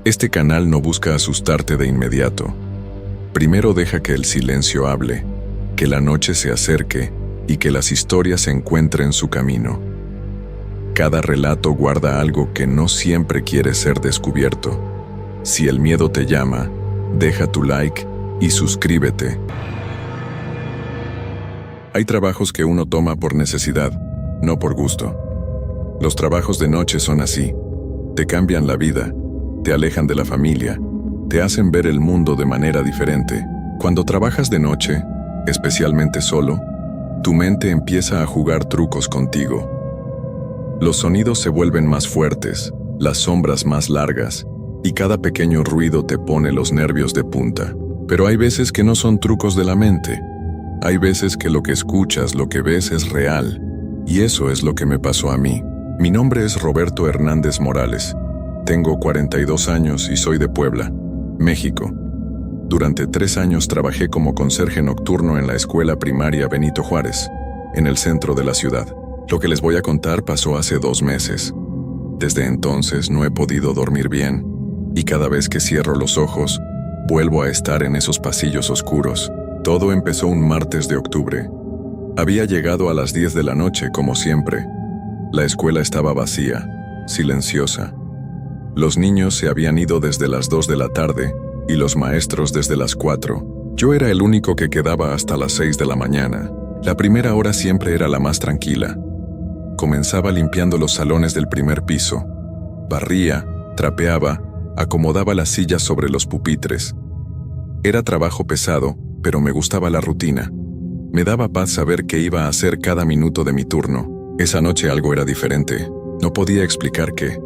Este canal no busca asustarte de inmediato. Primero deja que el silencio hable, que la noche se acerque y que las historias encuentren su camino. Cada relato guarda algo que no siempre quiere ser descubierto. Si el miedo te llama, deja tu like y suscríbete. Hay trabajos que uno toma por necesidad, no por gusto. Los trabajos de noche son así. Te cambian la vida, te alejan de la familia, te hacen ver el mundo de manera diferente. Cuando trabajas de noche, especialmente solo, tu mente empieza a jugar trucos contigo. Los sonidos se vuelven más fuertes, las sombras más largas, y cada pequeño ruido te pone los nervios de punta. Pero hay veces que no son trucos de la mente. Hay veces que lo que escuchas, lo que ves es real. Y eso es lo que me pasó a mí. Mi nombre es Roberto Hernández Morales. Tengo 42 años y soy de Puebla, México. Durante 3 años trabajé como conserje nocturno en la escuela primaria Benito Juárez, en el centro de la ciudad. Lo que les voy a contar pasó hace 2 meses. Desde entonces no he podido dormir bien, y cada vez que cierro los ojos, vuelvo a estar en esos pasillos oscuros. Todo empezó un martes de octubre. Había llegado a las 10 de la noche, como siempre. La escuela estaba vacía, silenciosa. Los niños se habían ido desde las 2 de la tarde y los maestros desde las 4. Yo era el único que quedaba hasta las 6 de la mañana. La primera hora siempre era la más tranquila. Comenzaba limpiando los salones del primer piso. Barría, trapeaba, acomodaba las sillas sobre los pupitres. Era trabajo pesado, pero me gustaba la rutina. Me daba paz saber qué iba a hacer cada minuto de mi turno. Esa noche algo era diferente. No podía explicar qué,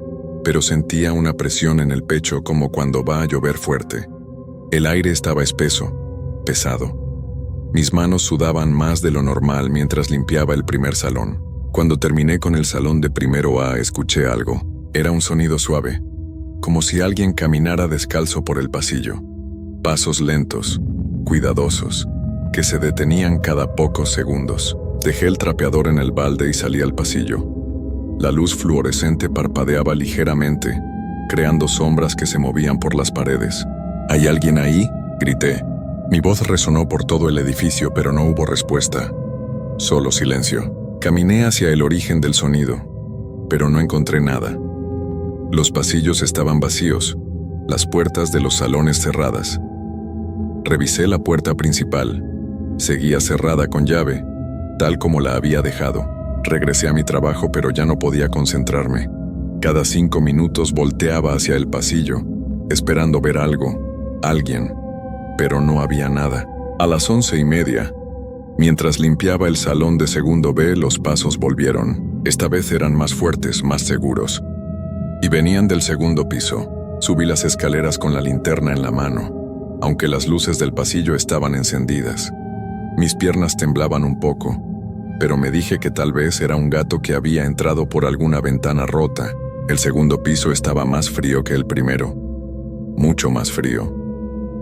pero sentía una presión en el pecho como cuando va a llover fuerte. El aire estaba espeso, pesado. Mis manos sudaban más de lo normal mientras limpiaba el primer salón. Cuando terminé con el salón de primero A, escuché algo. Era un sonido suave, como si alguien caminara descalzo por el pasillo. Pasos lentos, cuidadosos, que se detenían cada pocos segundos. Dejé el trapeador en el balde y salí al pasillo. La luz fluorescente parpadeaba ligeramente, creando sombras que se movían por las paredes. ¿Hay alguien ahí?, grité. Mi voz resonó por todo el edificio, pero no hubo respuesta. Solo silencio. Caminé hacia el origen del sonido, pero no encontré nada. Los pasillos estaban vacíos, las puertas de los salones cerradas. Revisé la puerta principal. Seguía cerrada con llave, tal como la había dejado. Regresé a mi trabajo, pero ya no podía concentrarme. Cada 5 minutos volteaba hacia el pasillo, esperando ver algo, alguien, pero no había nada. A las 11:30, mientras limpiaba el salón de segundo B, los pasos volvieron. Esta vez eran más fuertes, más seguros. Y venían del segundo piso. Subí las escaleras con la linterna en la mano, aunque las luces del pasillo estaban encendidas. Mis piernas temblaban un poco, pero me dije que tal vez era un gato que había entrado por alguna ventana rota. El segundo piso estaba más frío que el primero, mucho más frío.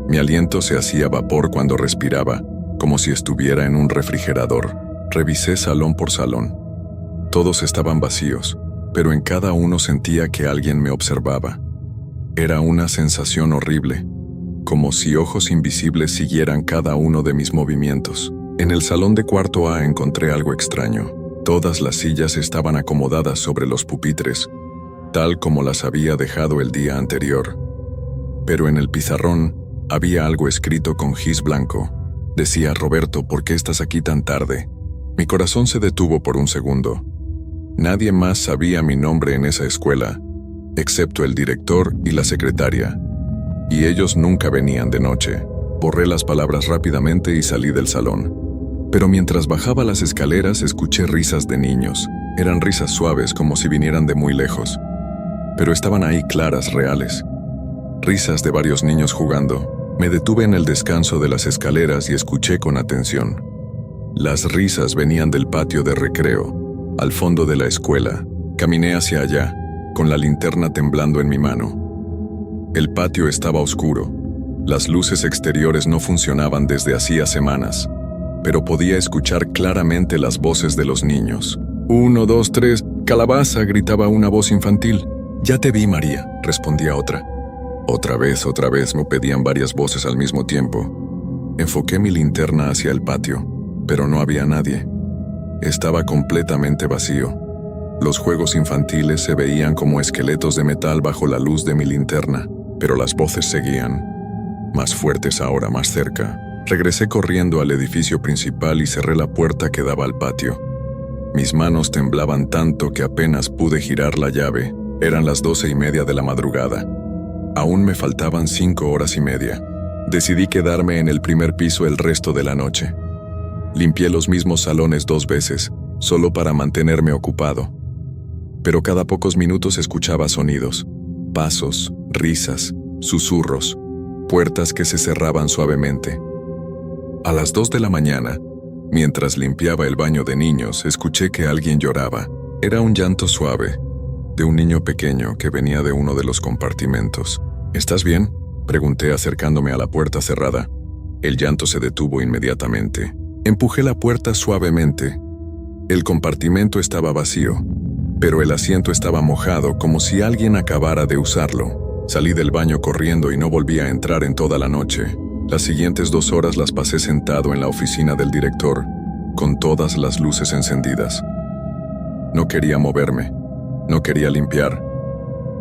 Mi aliento se hacía vapor cuando respiraba, como si estuviera en un refrigerador. Revisé salón por salón. Todos estaban vacíos, pero en cada uno sentía que alguien me observaba. Era una sensación horrible, como si ojos invisibles siguieran cada uno de mis movimientos. En el salón de cuarto A encontré algo extraño. Todas las sillas estaban acomodadas sobre los pupitres, tal como las había dejado el día anterior. Pero en el pizarrón había algo escrito con gis blanco. Decía: Roberto, ¿por qué estás aquí tan tarde? Mi corazón se detuvo por un segundo. Nadie más sabía mi nombre en esa escuela, excepto el director y la secretaria. Y ellos nunca venían de noche. Borré las palabras rápidamente y salí del salón. Pero mientras bajaba las escaleras escuché risas de niños. Eran risas suaves, como si vinieran de muy lejos. Pero estaban ahí, claras, reales. Risas de varios niños jugando. Me detuve en el descanso de las escaleras y escuché con atención. Las risas venían del patio de recreo, al fondo de la escuela. Caminé hacia allá, con la linterna temblando en mi mano. El patio estaba oscuro. Las luces exteriores no funcionaban desde hacía semanas, pero podía escuchar claramente las voces de los niños. 1, 2, 3, calabaza, gritaba una voz infantil. Ya te vi, María, respondía otra. Otra vez, me pedían varias voces al mismo tiempo. Enfoqué mi linterna hacia el patio, pero no había nadie. Estaba completamente vacío. Los juegos infantiles se veían como esqueletos de metal bajo la luz de mi linterna, pero las voces seguían. Más fuertes ahora, más cerca. Regresé corriendo al edificio principal y cerré la puerta que daba al patio. Mis manos temblaban tanto que apenas pude girar la llave. Eran las 12:30 de la madrugada. Aún me faltaban 5 horas y media. Decidí quedarme en el primer piso el resto de la noche. Limpié los mismos salones 2 veces, solo para mantenerme ocupado. Pero cada pocos minutos escuchaba sonidos, pasos, risas, susurros, puertas que se cerraban suavemente. A las 2 de la mañana, mientras limpiaba el baño de niños, escuché que alguien lloraba. Era un llanto suave, de un niño pequeño que venía de uno de los compartimentos. ¿Estás bien?, pregunté acercándome a la puerta cerrada. El llanto se detuvo inmediatamente. Empujé la puerta suavemente. El compartimento estaba vacío, pero el asiento estaba mojado como si alguien acabara de usarlo. Salí del baño corriendo y no volví a entrar en toda la noche. Las siguientes 2 horas las pasé sentado en la oficina del director, con todas las luces encendidas. No quería moverme, no quería limpiar,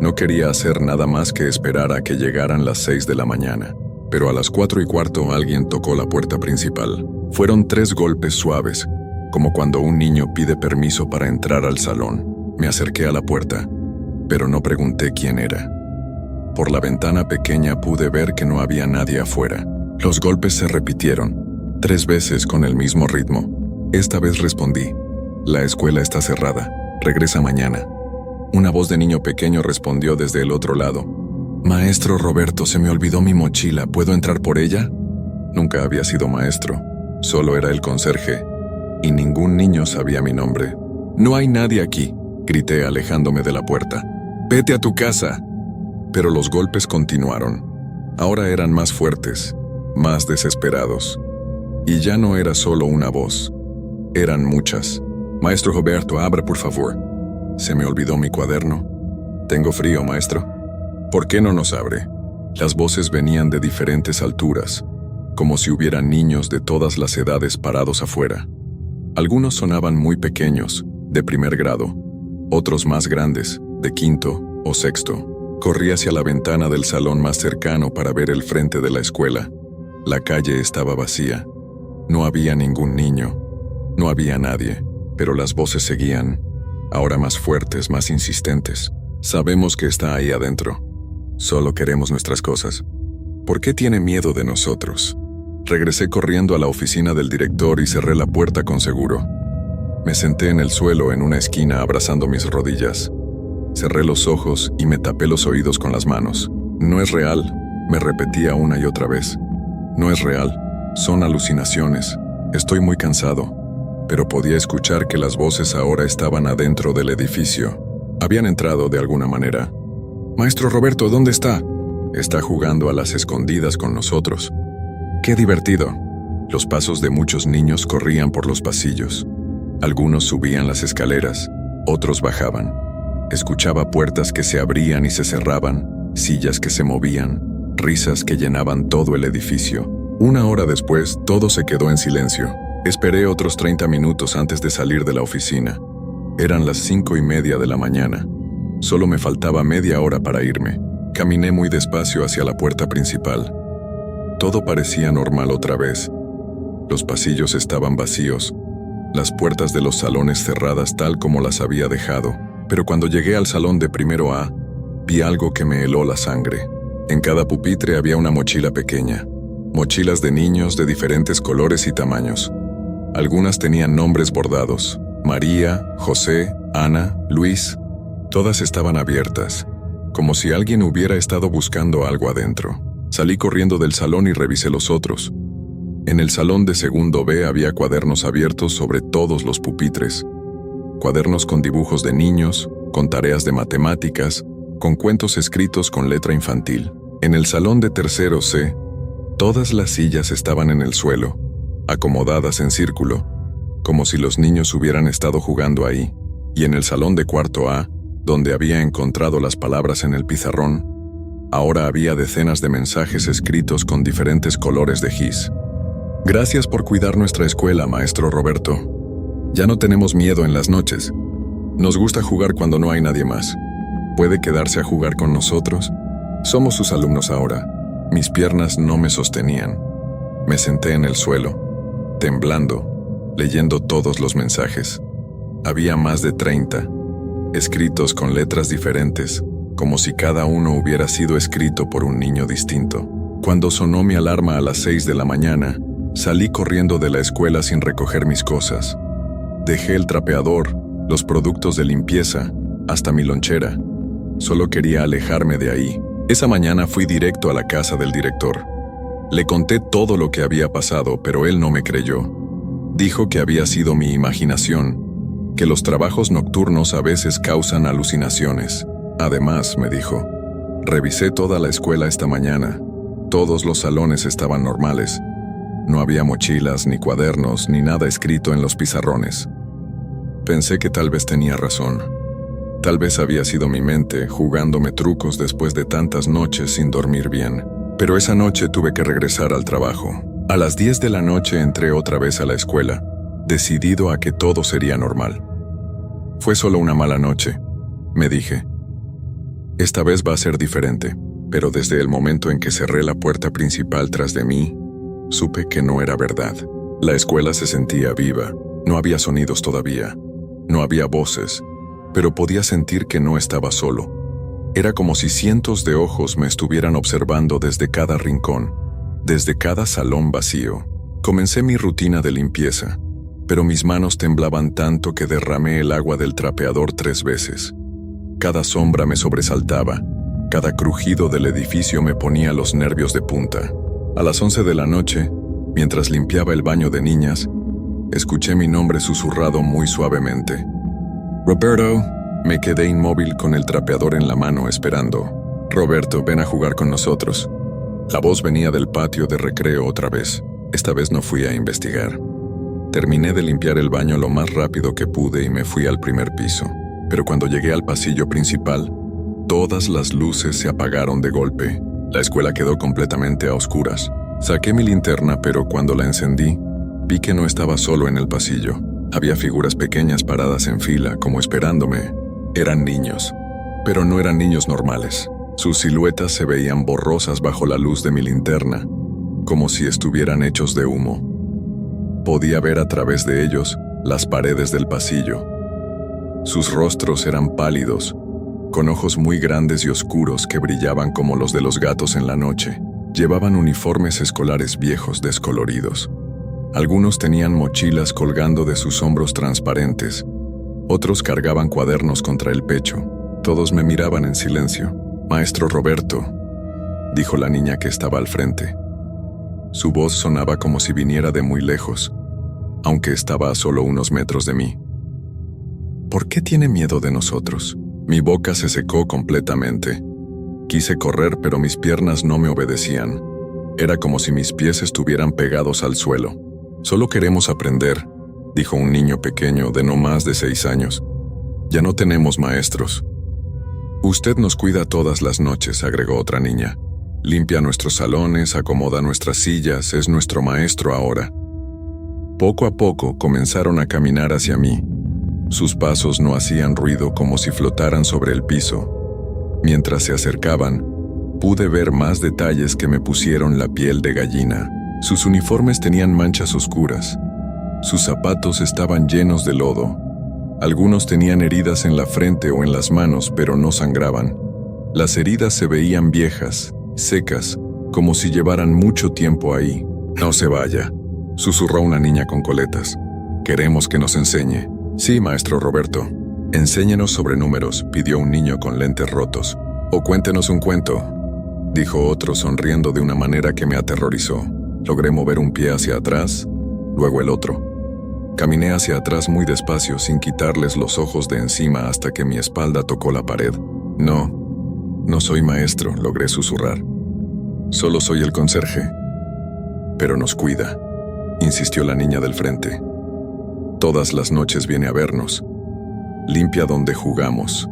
no quería hacer nada más que esperar a que llegaran las 6 de la mañana. Pero a las 4:15 alguien tocó la puerta principal. Fueron 3 golpes suaves, como cuando un niño pide permiso para entrar al salón. Me acerqué a la puerta, pero no pregunté quién era. Por la ventana pequeña pude ver que no había nadie afuera. Los golpes se repitieron, 3 veces con el mismo ritmo. Esta vez respondí: «La escuela está cerrada. Regresa mañana». Una voz de niño pequeño respondió desde el otro lado: «Maestro Roberto, se me olvidó mi mochila. ¿Puedo entrar por ella?». Nunca había sido maestro, solo era el conserje, y ningún niño sabía mi nombre. «No hay nadie aquí», grité alejándome de la puerta. «Vete a tu casa». Pero los golpes continuaron. Ahora eran más fuertes, más desesperados. Y ya no era solo una voz. Eran muchas. «Maestro Roberto, abra por favor». Se me olvidó mi cuaderno. «Tengo frío, maestro». «¿Por qué no nos abre?». Las voces venían de diferentes alturas, como si hubiera niños de todas las edades parados afuera. Algunos sonaban muy pequeños, de primer grado, otros más grandes, de quinto o sexto. Corrí hacia la ventana del salón más cercano para ver el frente de la escuela. La calle estaba vacía. No había ningún niño. No había nadie, pero las voces seguían, ahora más fuertes, más insistentes. «Sabemos que está ahí adentro. Solo queremos nuestras cosas. ¿Por qué tiene miedo de nosotros?». Regresé corriendo a la oficina del director y cerré la puerta con seguro. Me senté en el suelo en una esquina abrazando mis rodillas. Cerré los ojos y me tapé los oídos con las manos. «No es real», me repetía una y otra vez. «No es real. Son alucinaciones. Estoy muy cansado». Pero podía escuchar que las voces ahora estaban adentro del edificio. Habían entrado de alguna manera. «Maestro Roberto, ¿dónde está?». «Está jugando a las escondidas con nosotros». «Qué divertido». Los pasos de muchos niños corrían por los pasillos. Algunos subían las escaleras, otros bajaban. Escuchaba puertas que se abrían y se cerraban, sillas que se movían, risas que llenaban todo el edificio. 1 hora después, todo se quedó en silencio. Esperé otros 30 minutos antes de salir de la oficina. Eran las 5:30 de la mañana. Solo me faltaba media hora para irme. Caminé muy despacio hacia la puerta principal. Todo parecía normal otra vez. Los pasillos estaban vacíos, las puertas de los salones cerradas tal como las había dejado. Pero cuando llegué al salón de primero A, vi algo que me heló la sangre. En cada pupitre había una mochila pequeña. Mochilas de niños de diferentes colores y tamaños. Algunas tenían nombres bordados: María, José, Ana, Luis. Todas estaban abiertas, como si alguien hubiera estado buscando algo adentro. Salí corriendo del salón y revisé los otros. En el salón de segundo B había cuadernos abiertos sobre todos los pupitres. Cuadernos con dibujos de niños, con tareas de matemáticas, con cuentos escritos con letra infantil. En el salón de tercero C, todas las sillas estaban en el suelo, acomodadas en círculo, como si los niños hubieran estado jugando ahí. Y en el salón de cuarto A, donde había encontrado las palabras en el pizarrón, Ahora había decenas de mensajes escritos con diferentes colores de gis. Gracias por cuidar nuestra escuela, maestro Roberto. Ya no tenemos miedo en las noches. Nos gusta jugar cuando no hay nadie más. ¿Puede quedarse a jugar con nosotros? Somos sus alumnos ahora. Mis piernas no me sostenían. Me senté en el suelo, temblando, leyendo todos los mensajes. Había más de 30, escritos con letras diferentes, como si cada uno hubiera sido escrito por un niño distinto. Cuando sonó mi alarma a las 6 de la mañana, salí corriendo de la escuela sin recoger mis cosas. Dejé el trapeador, los productos de limpieza, hasta mi lonchera. Solo quería alejarme de ahí. Esa mañana fui directo a la casa del director. Le conté todo lo que había pasado, pero él no me creyó. Dijo que había sido mi imaginación, que los trabajos nocturnos a veces causan alucinaciones. Además, me dijo, revisé toda la escuela esta mañana. Todos los salones estaban normales. No había mochilas, ni cuadernos, ni nada escrito en los pizarrones. Pensé que tal vez tenía razón. Tal vez había sido mi mente jugándome trucos después de tantas noches sin dormir bien. Pero esa noche tuve que regresar al trabajo. A las 10 de la noche entré otra vez a la escuela, decidido a que todo sería normal. Fue solo una mala noche, me dije. Esta vez va a ser diferente, pero desde el momento en que cerré la puerta principal tras de mí, supe que no era verdad. La escuela se sentía viva, no había sonidos todavía, no había voces, pero podía sentir que no estaba solo. Era como si cientos de ojos me estuvieran observando desde cada rincón, desde cada salón vacío. Comencé mi rutina de limpieza, pero mis manos temblaban tanto que derramé el agua del trapeador 3 veces. Cada sombra me sobresaltaba, cada crujido del edificio me ponía los nervios de punta. A las 11 de la noche, mientras limpiaba el baño de niñas, escuché mi nombre susurrado muy suavemente. «Roberto». Me quedé inmóvil con el trapeador en la mano esperando. «Roberto, ven a jugar con nosotros». La voz venía del patio de recreo otra vez. Esta vez no fui a investigar. Terminé de limpiar el baño lo más rápido que pude y me fui al primer piso. Pero cuando llegué al pasillo principal, todas las luces se apagaron de golpe. La escuela quedó completamente a oscuras. Saqué mi linterna, pero cuando la encendí, vi que no estaba solo en el pasillo. Había figuras pequeñas paradas en fila, como esperándome. Eran niños, pero no eran niños normales. Sus siluetas se veían borrosas bajo la luz de mi linterna, como si estuvieran hechos de humo. Podía ver a través de ellos las paredes del pasillo. Sus rostros eran pálidos, con ojos muy grandes y oscuros que brillaban como los de los gatos en la noche. Llevaban uniformes escolares viejos descoloridos. Algunos tenían mochilas colgando de sus hombros transparentes. Otros cargaban cuadernos contra el pecho. Todos me miraban en silencio. «Maestro Roberto», dijo la niña que estaba al frente. Su voz sonaba como si viniera de muy lejos, aunque estaba a solo unos metros de mí. «¿Por qué tiene miedo de nosotros?» Mi boca se secó completamente. Quise correr, pero mis piernas no me obedecían. Era como si mis pies estuvieran pegados al suelo. «Solo queremos aprender», dijo un niño pequeño de no más de 6 años. «Ya no tenemos maestros». «Usted nos cuida todas las noches», agregó otra niña. «Limpia nuestros salones, acomoda nuestras sillas, es nuestro maestro ahora». Poco a poco comenzaron a caminar hacia mí. Sus pasos no hacían ruido, como si flotaran sobre el piso. Mientras se acercaban, pude ver más detalles que me pusieron la piel de gallina. Sus uniformes tenían manchas oscuras. Sus zapatos estaban llenos de lodo. Algunos tenían heridas en la frente o en las manos, pero no sangraban. Las heridas se veían viejas, secas, como si llevaran mucho tiempo ahí. «No se vaya», susurró una niña con coletas. «Queremos que nos enseñe». «Sí, maestro Roberto». «Enséñenos sobre números», pidió un niño con lentes rotos. «O cuéntenos un cuento», dijo otro sonriendo de una manera que me aterrorizó. Logré mover un pie hacia atrás, luego el otro. Caminé hacia atrás muy despacio sin quitarles los ojos de encima hasta que mi espalda tocó la pared. No soy maestro», logré susurrar. «Solo soy el conserje». «Pero nos cuida», insistió la niña del frente. «Todas las noches viene a vernos. Limpia donde jugamos.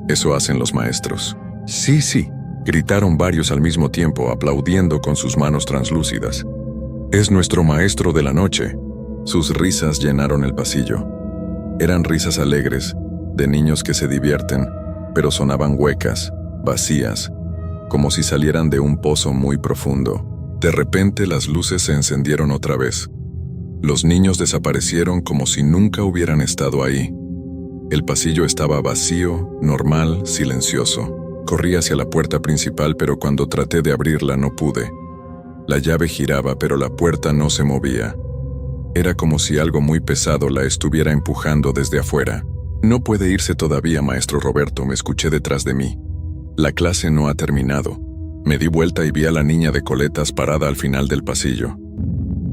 Eso hacen los maestros». Sí, Gritaron varios al mismo tiempo, aplaudiendo con sus manos translúcidas. «Es nuestro maestro de la noche». Sus risas llenaron el pasillo. Eran risas alegres, de niños que se divierten, pero sonaban huecas, vacías, como si salieran de un pozo muy profundo. De repente las luces se encendieron otra vez. Los niños desaparecieron como si nunca hubieran estado ahí. El pasillo estaba vacío, normal, silencioso. Corrí hacia la puerta principal, pero cuando traté de abrirla no pude. La llave giraba, pero la puerta no se movía. Era como si algo muy pesado la estuviera empujando desde afuera. «No puede irse todavía, maestro Roberto», me escuché detrás de mí. «La clase no ha terminado». Me di vuelta y vi a la niña de coletas parada al final del pasillo.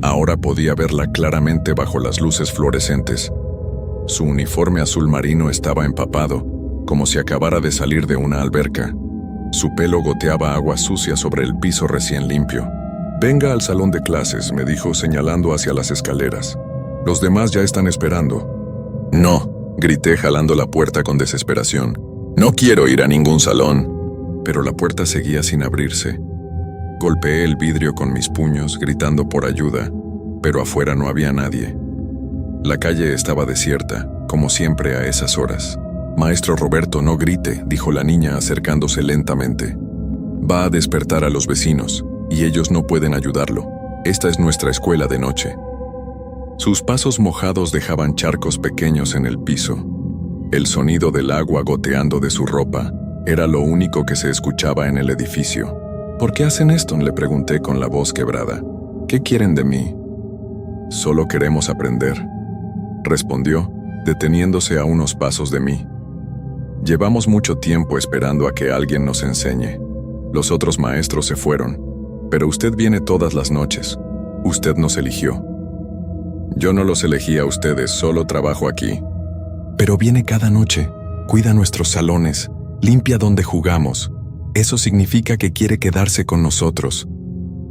Ahora podía verla claramente bajo las luces fluorescentes. Su uniforme azul marino estaba empapado, como si acabara de salir de una alberca. Su pelo goteaba agua sucia sobre el piso recién limpio. «Venga al salón de clases», me dijo señalando hacia las escaleras. «Los demás ya están esperando». «No», grité jalando la puerta con desesperación. «No quiero ir a ningún salón». Pero la puerta seguía sin abrirse. Golpeé el vidrio con mis puños, gritando por ayuda, pero afuera no había nadie. La calle estaba desierta, como siempre a esas horas. «Maestro Roberto, no grite», dijo la niña acercándose lentamente. «Va a despertar a los vecinos, y ellos no pueden ayudarlo. Esta es nuestra escuela de noche». Sus pasos mojados dejaban charcos pequeños en el piso. El sonido del agua goteando de su ropa era lo único que se escuchaba en el edificio. «¿Por qué hacen esto?», le pregunté con la voz quebrada. «¿Qué quieren de mí?» «Solo queremos aprender», respondió, deteniéndose a unos pasos de mí. «Llevamos mucho tiempo esperando a que alguien nos enseñe. Los otros maestros se fueron, pero usted viene todas las noches. Usted nos eligió». «Yo no los elegí a ustedes, solo trabajo aquí». «Pero viene cada noche, cuida nuestros salones, limpia donde jugamos. Eso significa que quiere quedarse con nosotros».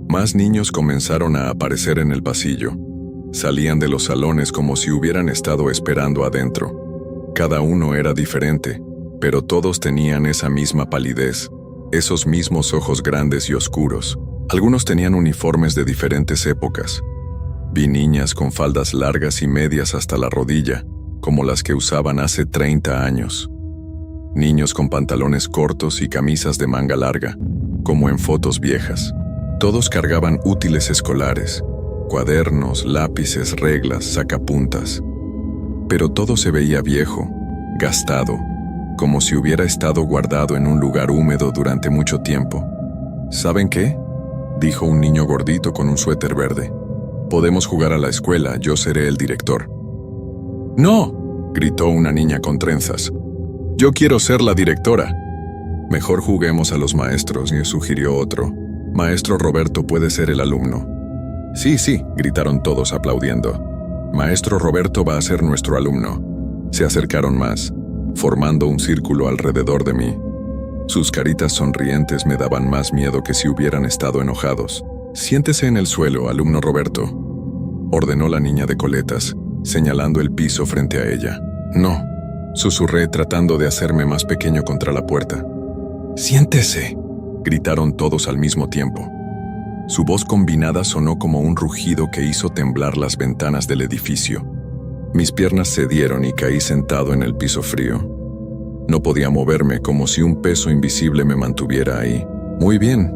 Más niños comenzaron a aparecer en el pasillo. Salían de los salones como si hubieran estado esperando adentro. Cada uno era diferente, pero todos tenían esa misma palidez, esos mismos ojos grandes y oscuros. Algunos tenían uniformes de diferentes épocas. Vi niñas con faldas largas y medias hasta la rodilla, como las que usaban hace 30 años. Niños con pantalones cortos y camisas de manga larga, como en fotos viejas. Todos cargaban útiles escolares, cuadernos, lápices, reglas, sacapuntas. Pero todo se veía viejo, gastado, como si hubiera estado guardado en un lugar húmedo durante mucho tiempo. «¿Saben qué?», dijo un niño gordito con un suéter verde. «Podemos jugar a la escuela, yo seré el director». «¡No!», gritó una niña con trenzas. «Yo quiero ser la directora». «Mejor juguemos a los maestros», sugirió otro. «Maestro Roberto puede ser el alumno». «Sí, sí», gritaron todos aplaudiendo. «Maestro Roberto va a ser nuestro alumno». Se acercaron más, formando un círculo alrededor de mí. Sus caritas sonrientes me daban más miedo que si hubieran estado enojados. «Siéntese en el suelo, alumno Roberto», ordenó la niña de coletas, señalando el piso frente a ella. «No», susurré tratando de hacerme más pequeño contra la puerta. «Siéntese», gritaron todos al mismo tiempo. Su voz combinada sonó como un rugido que hizo temblar las ventanas del edificio. Mis piernas cedieron y caí sentado en el piso frío. No podía moverme, como si un peso invisible me mantuviera ahí. «Muy bien»,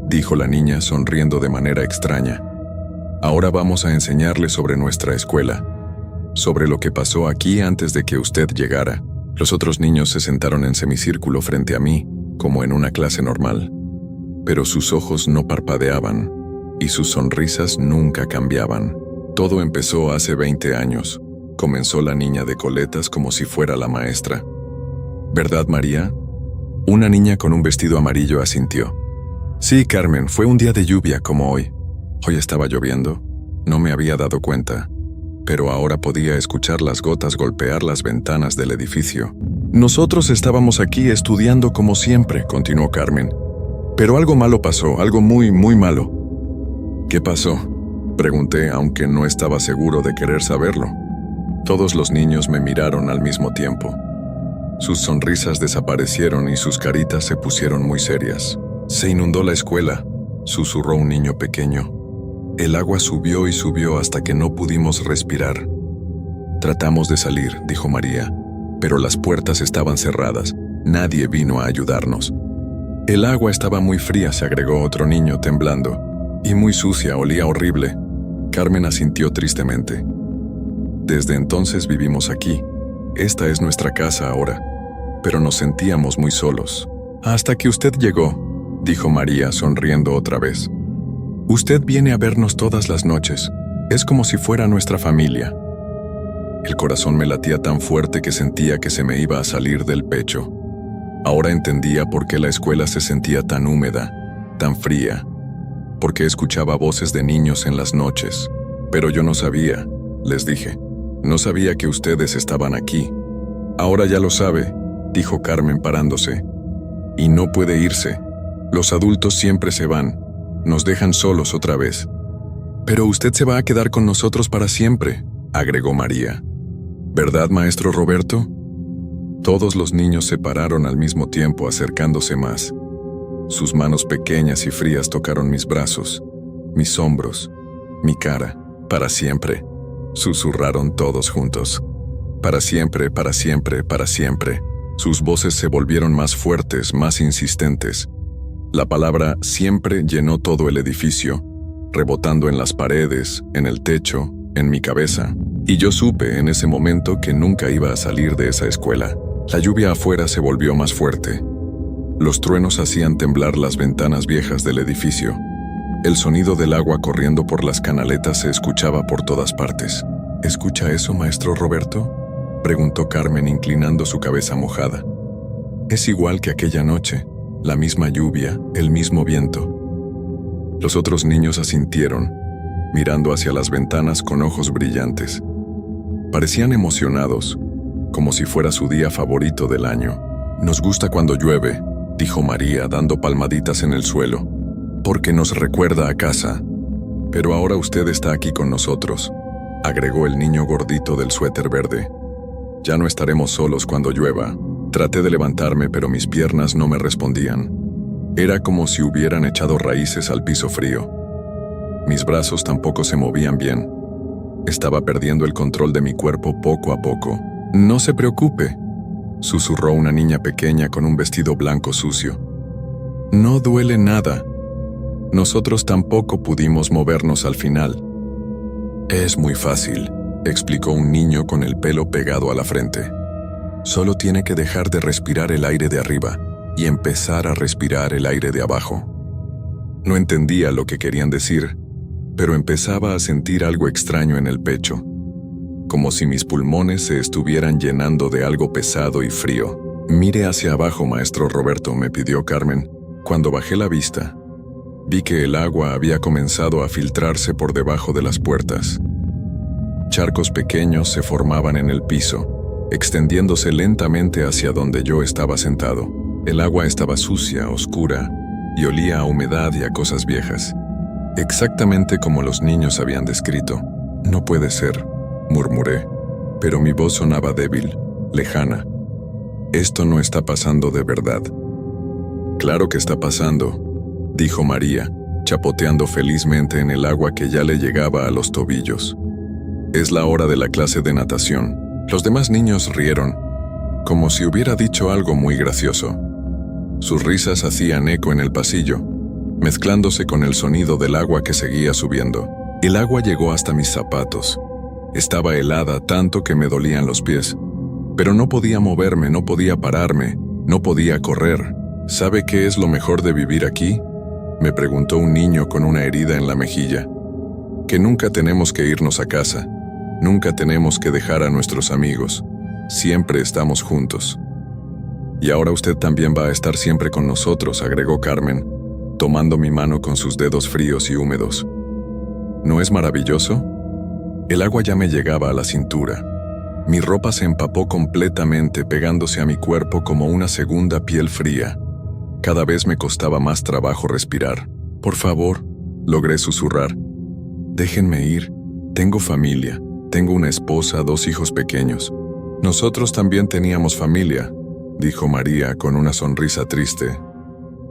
dijo la niña sonriendo de manera extraña. «Ahora vamos a enseñarle sobre nuestra escuela, sobre lo que pasó aquí antes de que usted llegara». Los otros niños se sentaron en semicírculo frente a mí, como en una clase normal. Pero sus ojos no parpadeaban, y sus sonrisas nunca cambiaban. Todo empezó hace 20 años. Comenzó la niña de coletas como si fuera la maestra. «¿Verdad, María?». Una niña con un vestido amarillo asintió. «Sí, Carmen, fue un día de lluvia como hoy». Hoy estaba lloviendo. No me había dado cuenta, pero ahora podía escuchar las gotas golpear las ventanas del edificio. «Nosotros estábamos aquí estudiando como siempre», continuó Carmen. «Pero algo malo pasó, algo muy, muy malo». «¿Qué pasó?», pregunté, aunque no estaba seguro de querer saberlo. Todos los niños me miraron al mismo tiempo. Sus sonrisas desaparecieron y sus caritas se pusieron muy serias. Se inundó la escuela, susurró un niño pequeño. El agua subió y subió hasta que no pudimos respirar. Tratamos de salir, dijo María, pero las puertas estaban cerradas. Nadie vino a ayudarnos. El agua estaba muy fría, se agregó otro niño temblando, y muy sucia, olía horrible. Carmen asintió tristemente. Desde entonces vivimos aquí. Esta es nuestra casa ahora, pero nos sentíamos muy solos. Hasta que usted llegó, dijo María, sonriendo otra vez. Usted viene a vernos todas las noches. Es como si fuera nuestra familia. El corazón me latía tan fuerte que sentía que se me iba a salir del pecho. Ahora entendía por qué la escuela se sentía tan húmeda, tan fría, porque escuchaba voces de niños en las noches. Pero yo no sabía, les dije. No sabía que ustedes estaban aquí. Ahora ya lo sabe, dijo Carmen parándose. Y no puede irse. Los adultos siempre se van. Nos dejan solos otra vez. Pero usted se va a quedar con nosotros para siempre, agregó María. ¿Verdad, maestro Roberto? Todos los niños se pararon al mismo tiempo, acercándose más. Sus manos pequeñas y frías tocaron mis brazos, mis hombros, mi cara. Para siempre, susurraron todos juntos. Para siempre, para siempre, para siempre. Sus voces se volvieron más fuertes, más insistentes. La palabra siempre llenó todo el edificio, rebotando en las paredes, en el techo, en mi cabeza. Y yo supe en ese momento que nunca iba a salir de esa escuela. La lluvia afuera se volvió más fuerte. Los truenos hacían temblar las ventanas viejas del edificio. El sonido del agua corriendo por las canaletas se escuchaba por todas partes. ¿Escucha eso, maestro Roberto?, preguntó Carmen inclinando su cabeza mojada. Es igual que aquella noche, la misma lluvia, el mismo viento. Los otros niños asintieron, mirando hacia las ventanas con ojos brillantes. Parecían emocionados, como si fuera su día favorito del año. Nos gusta cuando llueve, dijo María dando palmaditas en el suelo, porque nos recuerda a casa. Pero ahora usted está aquí con nosotros, agregó el niño gordito del suéter verde. Ya no estaremos solos cuando llueva. Traté de levantarme, pero mis piernas no me respondían. Era como si hubieran echado raíces al piso frío. Mis brazos tampoco se movían bien. Estaba perdiendo el control de mi cuerpo poco a poco. No se preocupe, susurró una niña pequeña con un vestido blanco sucio. No duele nada. Nosotros tampoco pudimos movernos al final. Es muy fácil, explicó un niño con el pelo pegado a la frente. Solo tiene que dejar de respirar el aire de arriba y empezar a respirar el aire de abajo. No entendía lo que querían decir, pero empezaba a sentir algo extraño en el pecho, como si mis pulmones se estuvieran llenando de algo pesado y frío. Mire hacia abajo, maestro Roberto, me pidió Carmen. Cuando bajé la vista, vi que el agua había comenzado a filtrarse por debajo de las puertas. Charcos pequeños se formaban en el piso, extendiéndose lentamente hacia donde yo estaba sentado. El agua estaba sucia, oscura, y olía a humedad y a cosas viejas. Exactamente como los niños habían descrito. No puede ser, murmuré, pero mi voz sonaba débil, lejana. Esto no está pasando de verdad. Claro que está pasando, dijo María, chapoteando felizmente en el agua que ya le llegaba a los tobillos. Es la hora de la clase de natación. Los demás niños rieron, como si hubiera dicho algo muy gracioso. Sus risas hacían eco en el pasillo, mezclándose con el sonido del agua que seguía subiendo. El agua llegó hasta mis zapatos. Estaba helada tanto que me dolían los pies. Pero no podía moverme, no podía pararme, no podía correr. ¿Sabe qué es lo mejor de vivir aquí?, me preguntó un niño con una herida en la mejilla. Que nunca tenemos que irnos a casa. Nunca tenemos que dejar a nuestros amigos. Siempre estamos juntos. Y ahora usted también va a estar siempre con nosotros, agregó Carmen, tomando mi mano con sus dedos fríos y húmedos. ¿No es maravilloso? El agua ya me llegaba a la cintura. Mi ropa se empapó completamente, pegándose a mi cuerpo como una segunda piel fría. Cada vez me costaba más trabajo respirar. Por favor, logré susurrar. Déjenme ir. Tengo familia. Tengo una esposa, 2 hijos pequeños. Nosotros también teníamos familia, dijo María con una sonrisa triste.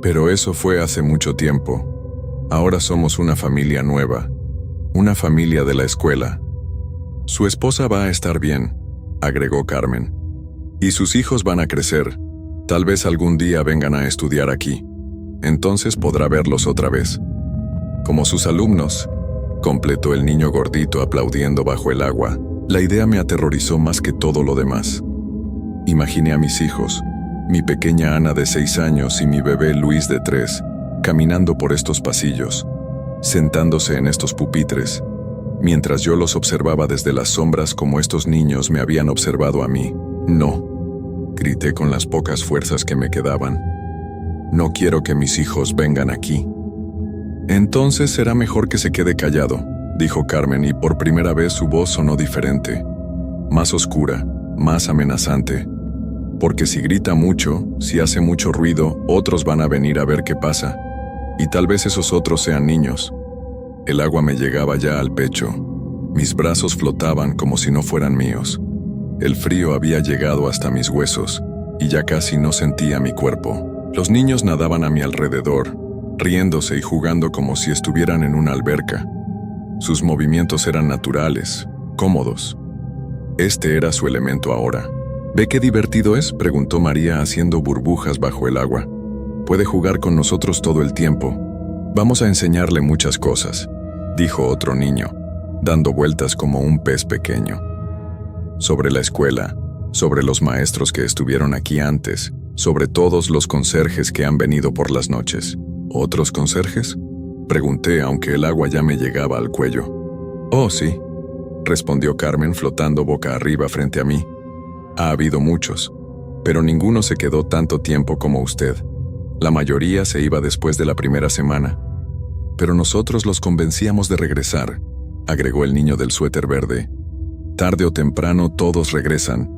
Pero eso fue hace mucho tiempo. Ahora somos una familia nueva, una familia de la escuela. Su esposa va a estar bien, agregó Carmen. Y sus hijos van a crecer. Tal vez algún día vengan a estudiar aquí. Entonces podrá verlos otra vez. Como sus alumnos, completó el niño gordito aplaudiendo bajo el agua. La idea me aterrorizó más que todo lo demás. Imaginé a mis hijos, mi pequeña Ana de 6 años y mi bebé Luis de 3, caminando por estos pasillos, sentándose en estos pupitres, mientras yo los observaba desde las sombras como estos niños me habían observado a mí. No, grité con las pocas fuerzas que me quedaban. No quiero que mis hijos vengan aquí. Entonces será mejor que se quede callado, dijo Carmen, y por primera vez su voz sonó diferente, más oscura, más amenazante. Porque si grita mucho, si hace mucho ruido, otros van a venir a ver qué pasa. Y tal vez esos otros sean niños. El agua me llegaba ya al pecho. Mis brazos flotaban como si no fueran míos. El frío había llegado hasta mis huesos, y ya casi no sentía mi cuerpo. Los niños nadaban a mi alrededor, riéndose y jugando como si estuvieran en una alberca. Sus movimientos eran naturales, cómodos. Este era su elemento ahora. ¿Ve qué divertido es?, preguntó María haciendo burbujas bajo el agua. Puede jugar con nosotros todo el tiempo. Vamos a enseñarle muchas cosas, dijo otro niño, dando vueltas como un pez pequeño. Sobre la escuela, sobre los maestros que estuvieron aquí antes, sobre todos los conserjes que han venido por las noches. ¿Otros conserjes?, pregunté, aunque el agua ya me llegaba al cuello. Oh, sí, respondió Carmen flotando boca arriba frente a mí. Ha habido muchos, pero ninguno se quedó tanto tiempo como usted. La mayoría se iba después de la primera semana. Pero nosotros los convencíamos de regresar, agregó el niño del suéter verde. Tarde o temprano todos regresan,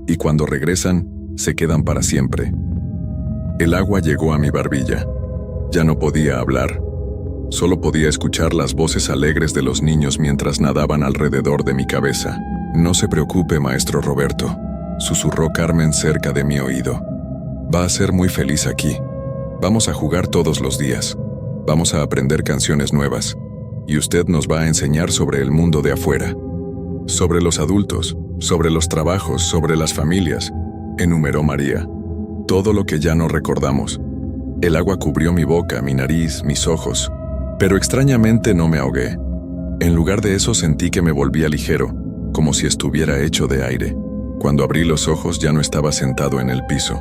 y cuando regresan, se quedan para siempre. El agua llegó a mi barbilla. Ya no podía hablar. Solo podía escuchar las voces alegres de los niños mientras nadaban alrededor de mi cabeza. No se preocupe, maestro Roberto, susurró Carmen cerca de mi oído. Va a ser muy feliz aquí. Vamos a jugar todos los días. Vamos a aprender canciones nuevas. Y usted nos va a enseñar sobre el mundo de afuera. Sobre los adultos, sobre los trabajos, sobre las familias, enumeró María. Todo lo que ya no recordamos. El agua cubrió mi boca, mi nariz, mis ojos. Pero extrañamente no me ahogué. En lugar de eso sentí que me volvía ligero, como si estuviera hecho de aire. Cuando abrí los ojos ya no estaba sentado en el piso.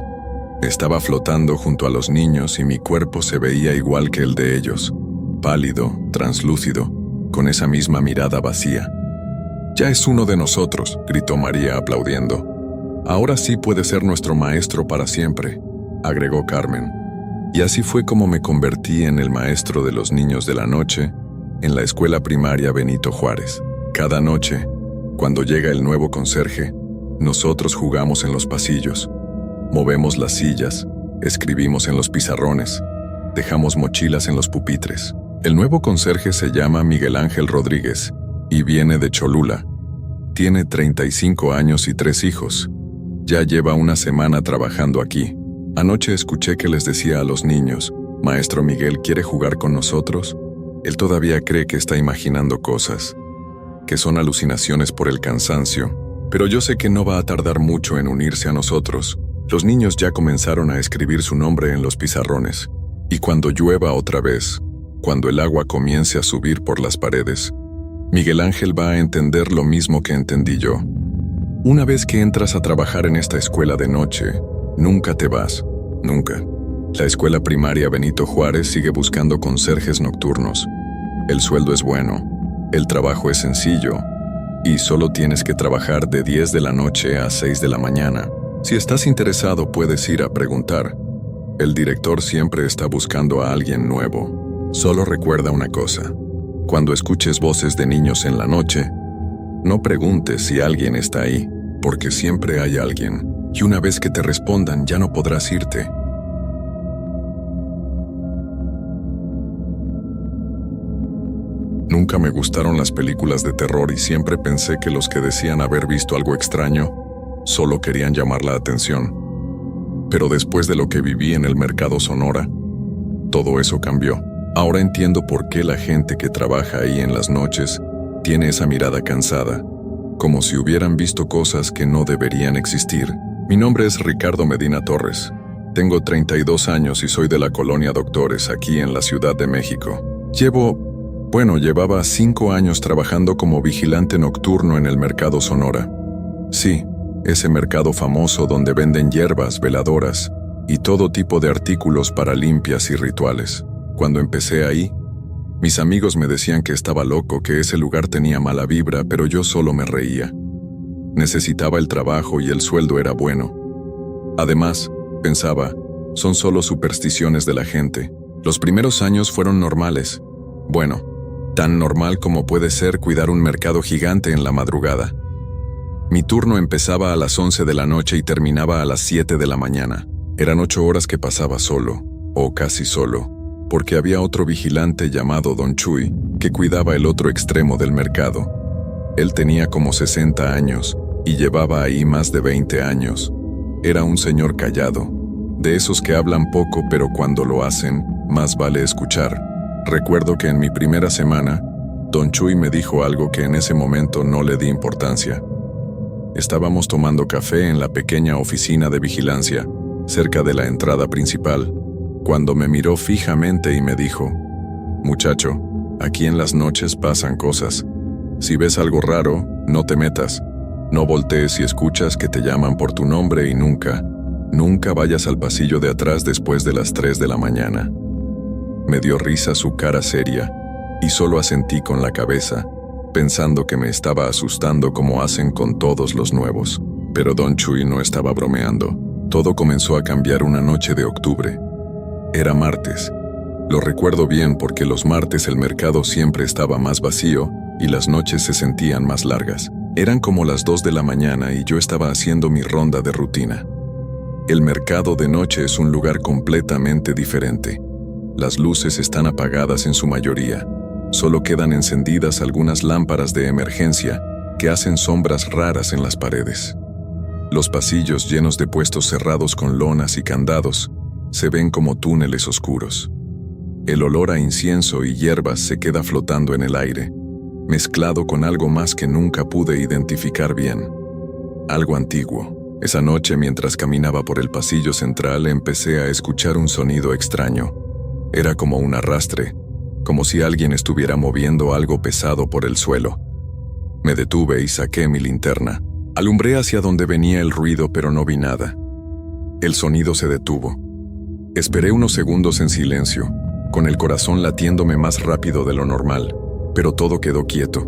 Estaba flotando junto a los niños y mi cuerpo se veía igual que el de ellos, pálido, translúcido, con esa misma mirada vacía. «Ya es uno de nosotros», gritó María aplaudiendo. «Ahora sí puede ser nuestro maestro para siempre», agregó Carmen. Y así fue como me convertí en el maestro de los niños de la noche en la escuela primaria Benito Juárez. Cada noche, cuando llega el nuevo conserje, nosotros jugamos en los pasillos, movemos las sillas, escribimos en los pizarrones, dejamos mochilas en los pupitres. El nuevo conserje se llama Miguel Ángel Rodríguez y viene de Cholula. Tiene 35 años y 3 hijos. Ya lleva una semana trabajando aquí. Anoche escuché que les decía a los niños, «Maestro Miguel, ¿quiere jugar con nosotros?». Él todavía cree que está imaginando cosas, que son alucinaciones por el cansancio, pero yo sé que no va a tardar mucho en unirse a nosotros. Los niños ya comenzaron a escribir su nombre en los pizarrones, y cuando llueva otra vez, cuando el agua comience a subir por las paredes, Miguel Ángel va a entender lo mismo que entendí yo. Una vez que entras a trabajar en esta escuela de noche, nunca te vas, nunca. La escuela primaria Benito Juárez sigue buscando conserjes nocturnos. El sueldo es bueno, el trabajo es sencillo, y solo tienes que trabajar de 10 de la noche a 6 de la mañana. Si estás interesado, puedes ir a preguntar. El director siempre está buscando a alguien nuevo. Solo recuerda una cosa. Cuando escuches voces de niños en la noche, no preguntes si alguien está ahí, porque siempre hay alguien. Y una vez que te respondan, ya no podrás irte. Nunca me gustaron las películas de terror y siempre pensé que los que decían haber visto algo extraño solo querían llamar la atención. Pero después de lo que viví en el Mercado Sonora, todo eso cambió. Ahora entiendo por qué la gente que trabaja ahí en las noches tiene esa mirada cansada, como si hubieran visto cosas que no deberían existir. Mi nombre es Ricardo Medina Torres. Tengo 32 años y soy de la colonia Doctores, aquí en la Ciudad de México. Llevaba 5 años trabajando como vigilante nocturno en el Mercado Sonora. Sí, ese mercado famoso donde venden hierbas, veladoras y todo tipo de artículos para limpias y rituales. Cuando empecé ahí, mis amigos me decían que estaba loco, que ese lugar tenía mala vibra, pero yo solo me reía. Necesitaba el trabajo y el sueldo era bueno. Además, pensaba, son solo supersticiones de la gente. Los primeros años fueron normales. Bueno, tan normal como puede ser cuidar un mercado gigante en la madrugada. Mi turno empezaba a las 11 de la noche y terminaba a las 7 de la mañana. Eran 8 horas que pasaba solo, o casi solo, porque había otro vigilante llamado Don Chuy, que cuidaba el otro extremo del mercado. Él tenía como 60 años, y llevaba ahí más de 20 años. Era un señor callado, de esos que hablan poco pero cuando lo hacen, más vale escuchar. Recuerdo que en mi primera semana, Don Chuy me dijo algo que en ese momento no le di importancia. Estábamos tomando café en la pequeña oficina de vigilancia, cerca de la entrada principal, cuando me miró fijamente y me dijo, «Muchacho, aquí en las noches pasan cosas. Si ves algo raro, no te metas. No voltees si escuchas que te llaman por tu nombre y nunca vayas al pasillo de atrás después de las 3 de la mañana». Me dio risa su cara seria y solo asentí con la cabeza, pensando que me estaba asustando como hacen con todos los nuevos. Pero Don Chuy no estaba bromeando. Todo comenzó a cambiar una noche de octubre. Era martes. Lo recuerdo bien porque los martes el mercado siempre estaba más vacío y las noches se sentían más largas. Eran como las 2 de la mañana y yo estaba haciendo mi ronda de rutina. El mercado de noche es un lugar completamente diferente. Las luces están apagadas en su mayoría. Solo quedan encendidas algunas lámparas de emergencia que hacen sombras raras en las paredes. Los pasillos llenos de puestos cerrados con lonas y candados se ven como túneles oscuros. El olor a incienso y hierbas se queda flotando en el aire, mezclado con algo más que nunca pude identificar bien. Algo antiguo. Esa noche, mientras caminaba por el pasillo central, empecé a escuchar un sonido extraño. Era como un arrastre, como si alguien estuviera moviendo algo pesado por el suelo. Me detuve y saqué mi linterna. Alumbré hacia donde venía el ruido, pero no vi nada. El sonido se detuvo. Esperé unos segundos en silencio, con el corazón latiéndome más rápido de lo normal, pero todo quedó quieto.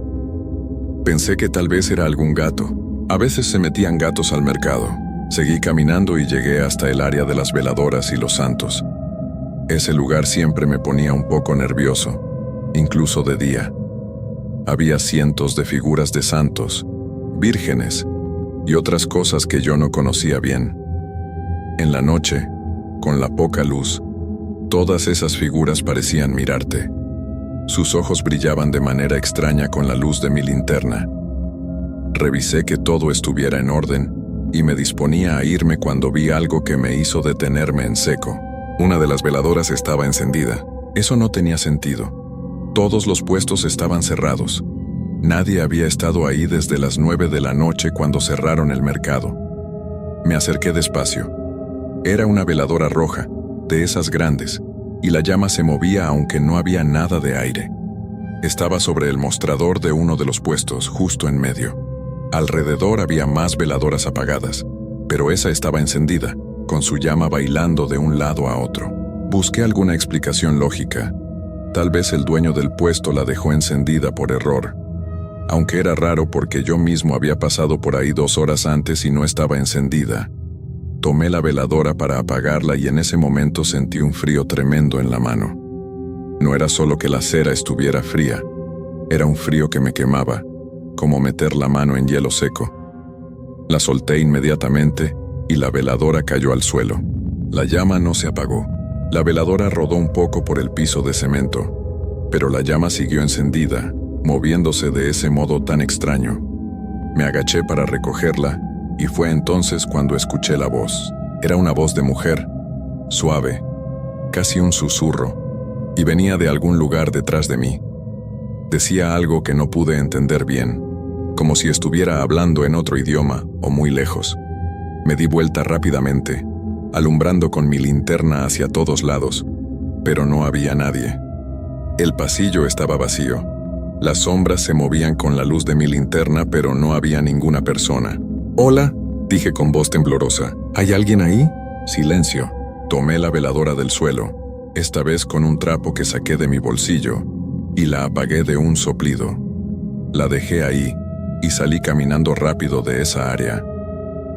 Pensé que tal vez era algún gato. A veces se metían gatos al mercado. Seguí caminando y llegué hasta el área de las veladoras y los santos. Ese lugar siempre me ponía un poco nervioso, incluso de día. Había cientos de figuras de santos, vírgenes y otras cosas que yo no conocía bien. En la noche, con la poca luz, todas esas figuras parecían mirarte. Sus ojos brillaban de manera extraña con la luz de mi linterna. Revisé que todo estuviera en orden y me disponía a irme cuando vi algo que me hizo detenerme en seco. Una de las veladoras estaba encendida. Eso no tenía sentido. Todos los puestos estaban cerrados. Nadie había estado ahí desde las 9 de la noche cuando cerraron el mercado. Me acerqué despacio. Era una veladora roja, de esas grandes, y la llama se movía aunque no había nada de aire. Estaba sobre el mostrador de uno de los puestos, justo en medio. Alrededor había más veladoras apagadas, pero esa estaba encendida, con su llama bailando de un lado a otro. Busqué alguna explicación lógica. Tal vez el dueño del puesto la dejó encendida por error. Aunque era raro porque yo mismo había pasado por ahí 2 horas antes y no estaba encendida. Tomé la veladora para apagarla y en ese momento sentí un frío tremendo en la mano. No era solo que la cera estuviera fría, era un frío que me quemaba, como meter la mano en hielo seco. La solté inmediatamente y la veladora cayó al suelo. La llama no se apagó. La veladora rodó un poco por el piso de cemento, pero la llama siguió encendida, moviéndose de ese modo tan extraño. Me agaché para recogerla y fue entonces cuando escuché la voz. Era una voz de mujer, suave, casi un susurro, y venía de algún lugar detrás de mí. Decía algo que no pude entender bien, como si estuviera hablando en otro idioma o muy lejos. Me di vuelta rápidamente, alumbrando con mi linterna hacia todos lados, pero no había nadie. El pasillo estaba vacío. Las sombras se movían con la luz de mi linterna, pero no había ninguna persona. «Hola», dije con voz temblorosa. «¿Hay alguien ahí?» Silencio. Tomé la veladora del suelo, esta vez con un trapo que saqué de mi bolsillo, y la apagué de un soplido. La dejé ahí, y salí caminando rápido de esa área.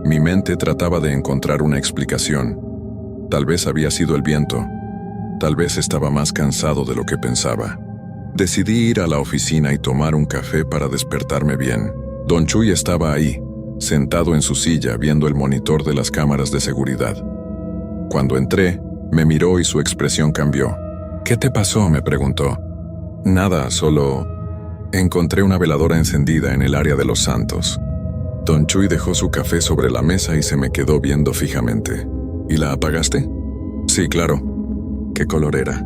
Mi mente trataba de encontrar una explicación. Tal vez había sido el viento. Tal vez estaba más cansado de lo que pensaba. Decidí ir a la oficina y tomar un café para despertarme bien. Don Chuy estaba ahí, sentado en su silla viendo el monitor de las cámaras de seguridad. Cuando entré, me miró y su expresión cambió. «¿Qué te pasó?», me preguntó. «Nada, solo encontré una veladora encendida en el área de los santos». Don Chuy dejó su café sobre la mesa y se me quedó viendo fijamente. «¿Y la apagaste?» «Sí, claro». «¿Qué color era?»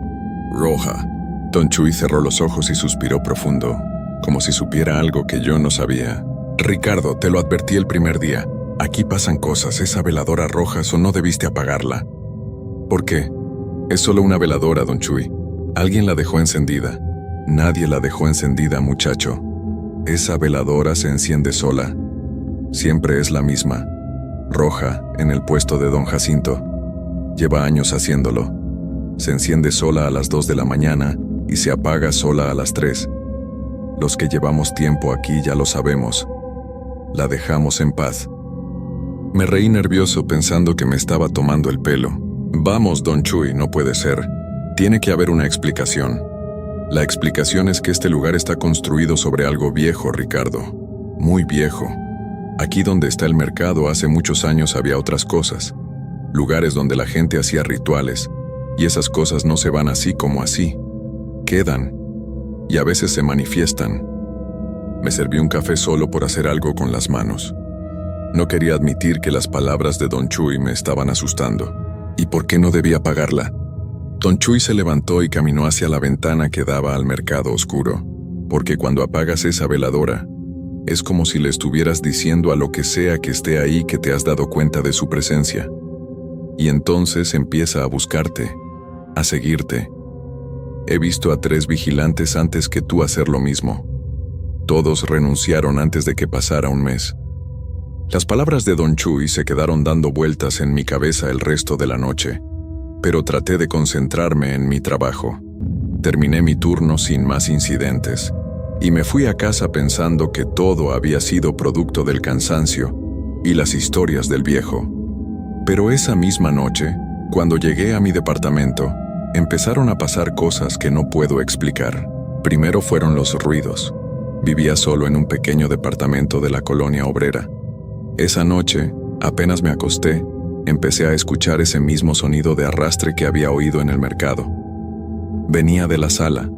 «Roja». Don Chuy cerró los ojos y suspiró profundo, como si supiera algo que yo no sabía. «Ricardo, te lo advertí el primer día. Aquí pasan cosas, esa veladora roja, o no debiste apagarla». «¿Por qué?» «Es solo una veladora, Don Chuy. Alguien la dejó encendida». «Nadie la dejó encendida, muchacho. Esa veladora se enciende sola. Siempre es la misma. Roja, en el puesto de Don Jacinto. Lleva años haciéndolo. Se enciende sola a las 2 de la mañana y se apaga sola a las 3. Los que llevamos tiempo aquí ya lo sabemos. La dejamos en paz». Me reí nervioso pensando que me estaba tomando el pelo. «Vamos, Don Chuy, no puede ser. Tiene que haber una explicación». «La explicación es que este lugar está construido sobre algo viejo, Ricardo. Muy viejo. Aquí donde está el mercado hace muchos años había otras cosas. Lugares donde la gente hacía rituales. Y esas cosas no se van así como así. Quedan. Y a veces se manifiestan». Me serví un café solo por hacer algo con las manos. No quería admitir que las palabras de Don Chuy me estaban asustando. ¿Y por qué no debía pagarla? Don Chuy se levantó y caminó hacia la ventana que daba al mercado oscuro, porque cuando apagas esa veladora, es como si le estuvieras diciendo a lo que sea que esté ahí que te has dado cuenta de su presencia. Y entonces empieza a buscarte, a seguirte. He visto a 3 vigilantes antes que tú hacer lo mismo. Todos renunciaron antes de que pasara un mes. Las palabras de Don Chuy se quedaron dando vueltas en mi cabeza el resto de la noche, pero traté de concentrarme en mi trabajo. Terminé mi turno sin más incidentes, y me fui a casa pensando que todo había sido producto del cansancio y las historias del viejo. Pero esa misma noche, cuando llegué a mi departamento, empezaron a pasar cosas que no puedo explicar. Primero fueron los ruidos. Vivía solo en un pequeño departamento de la colonia obrera. Esa noche, apenas me acosté, empecé a escuchar ese mismo sonido de arrastre que había oído en el mercado. Venía de la sala.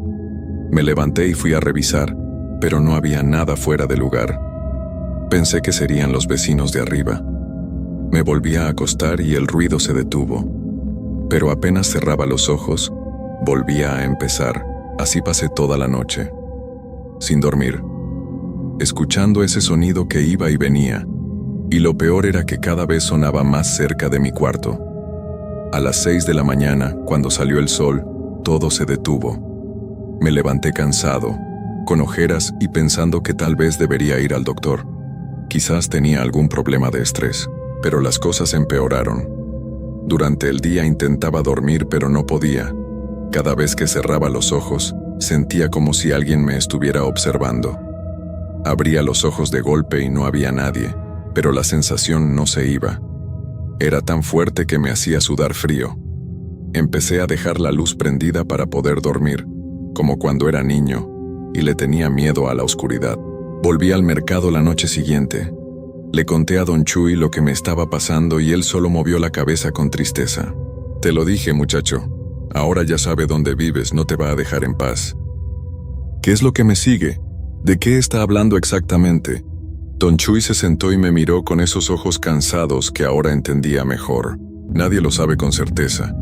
Me levanté y fui a revisar, pero no había nada fuera de lugar. Pensé que serían los vecinos de arriba. Me volví a acostar y el ruido se detuvo. Pero apenas cerraba los ojos, volvía a empezar. Así pasé toda la noche, sin dormir, escuchando ese sonido que iba y venía. Y lo peor era que cada vez sonaba más cerca de mi cuarto. A las 6 de la mañana, cuando salió el sol, todo se detuvo. Me levanté cansado, con ojeras y pensando que tal vez debería ir al doctor. Quizás tenía algún problema de estrés, pero las cosas empeoraron. Durante el día intentaba dormir, pero no podía. Cada vez que cerraba los ojos, sentía como si alguien me estuviera observando. Abría los ojos de golpe y no había nadie, pero la sensación no se iba. Era tan fuerte que me hacía sudar frío. Empecé a dejar la luz prendida para poder dormir, como cuando era niño, y le tenía miedo a la oscuridad. Volví al mercado la noche siguiente. Le conté a Don Chuy lo que me estaba pasando y él solo movió la cabeza con tristeza. «Te lo dije, muchacho. Ahora ya sabe dónde vives, no te va a dejar en paz». «¿Qué es lo que me sigue? ¿De qué está hablando exactamente?» Don Chuy se sentó y me miró con esos ojos cansados que ahora entendía mejor. «Nadie lo sabe con certeza.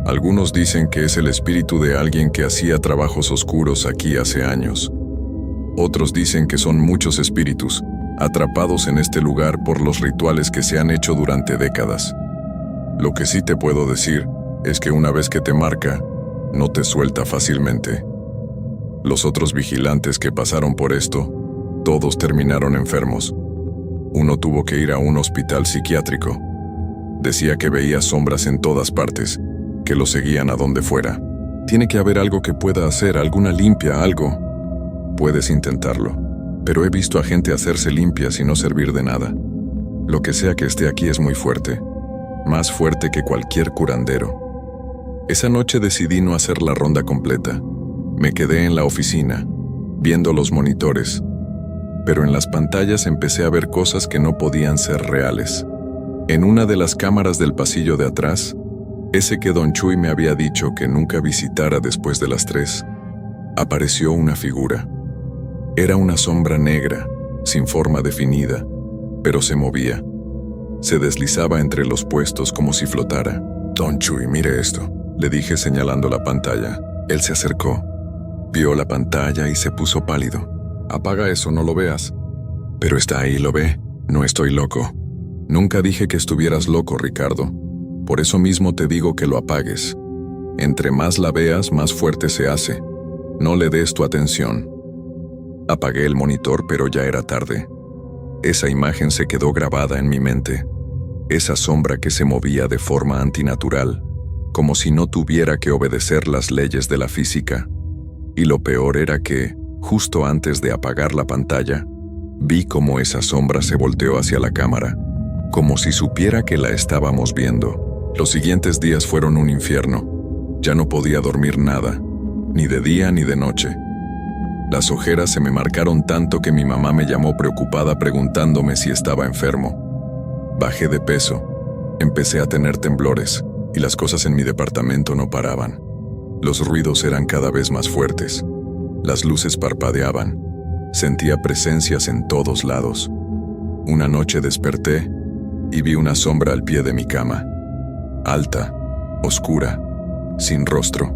Algunos dicen que es el espíritu de alguien que hacía trabajos oscuros aquí hace años. Otros dicen que son muchos espíritus, atrapados en este lugar por los rituales que se han hecho durante décadas. Lo que sí te puedo decir es que una vez que te marca, no te suelta fácilmente. Los otros vigilantes que pasaron por esto, todos terminaron enfermos. Uno tuvo que ir a un hospital psiquiátrico. Decía que veía sombras en todas partes, que lo seguían a donde fuera. Tiene que haber algo que pueda hacer, alguna limpia, algo. Puedes intentarlo, pero he visto a gente hacerse limpias y no servir de nada. Lo que sea que esté aquí es muy fuerte, más fuerte que cualquier curandero. Esa noche decidí no hacer la ronda completa. Me quedé en la oficina, viendo los monitores, pero en las pantallas empecé a ver cosas que no podían ser reales. En una de las cámaras del pasillo de atrás, ese que Don Chuy me había dicho que nunca visitara después de las 3, apareció una figura. Era una sombra negra, sin forma definida, pero se movía. Se deslizaba entre los puestos como si flotara. «Don Chuy, mire esto», le dije señalando la pantalla. Él se acercó, vio la pantalla y se puso pálido. «Apaga eso, no lo veas». «Pero está ahí, ¿lo ve? No estoy loco». «Nunca dije que estuvieras loco, Ricardo. Por eso mismo te digo que lo apagues. Entre más la veas, más fuerte se hace. No le des tu atención». Apagué el monitor, pero ya era tarde. Esa imagen se quedó grabada en mi mente. Esa sombra que se movía de forma antinatural, como si no tuviera que obedecer las leyes de la física. Y lo peor era que, justo antes de apagar la pantalla, vi cómo esa sombra se volteó hacia la cámara, como si supiera que la estábamos viendo. Los siguientes días fueron un infierno. Ya no podía dormir nada, ni de día ni de noche. Las ojeras se me marcaron tanto que mi mamá me llamó preocupada preguntándome si estaba enfermo. Bajé de peso, empecé a tener temblores, y las cosas en mi departamento no paraban. Los ruidos eran cada vez más fuertes. Las luces parpadeaban. Sentía presencias en todos lados. Una noche desperté y vi una sombra al pie de mi cama. Alta, oscura, sin rostro.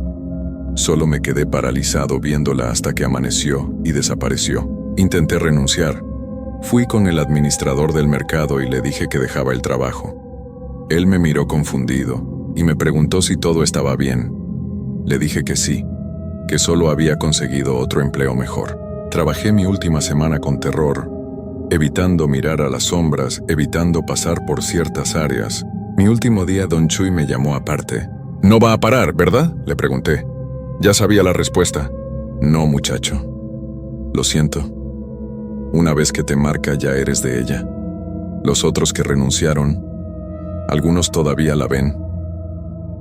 Solo me quedé paralizado viéndola hasta que amaneció y desapareció. Intenté renunciar. Fui con el administrador del mercado y le dije que dejaba el trabajo. Él me miró confundido y me preguntó si todo estaba bien. Le dije que sí, que solo había conseguido otro empleo mejor. Trabajé mi última semana con terror, evitando mirar a las sombras, evitando pasar por ciertas áreas. Mi último día, Don Chuy me llamó aparte. «No va a parar, ¿verdad?», le pregunté. Ya sabía la respuesta. «No, muchacho. Lo siento. Una vez que te marca, ya eres de ella. Los otros que renunciaron, algunos todavía la ven.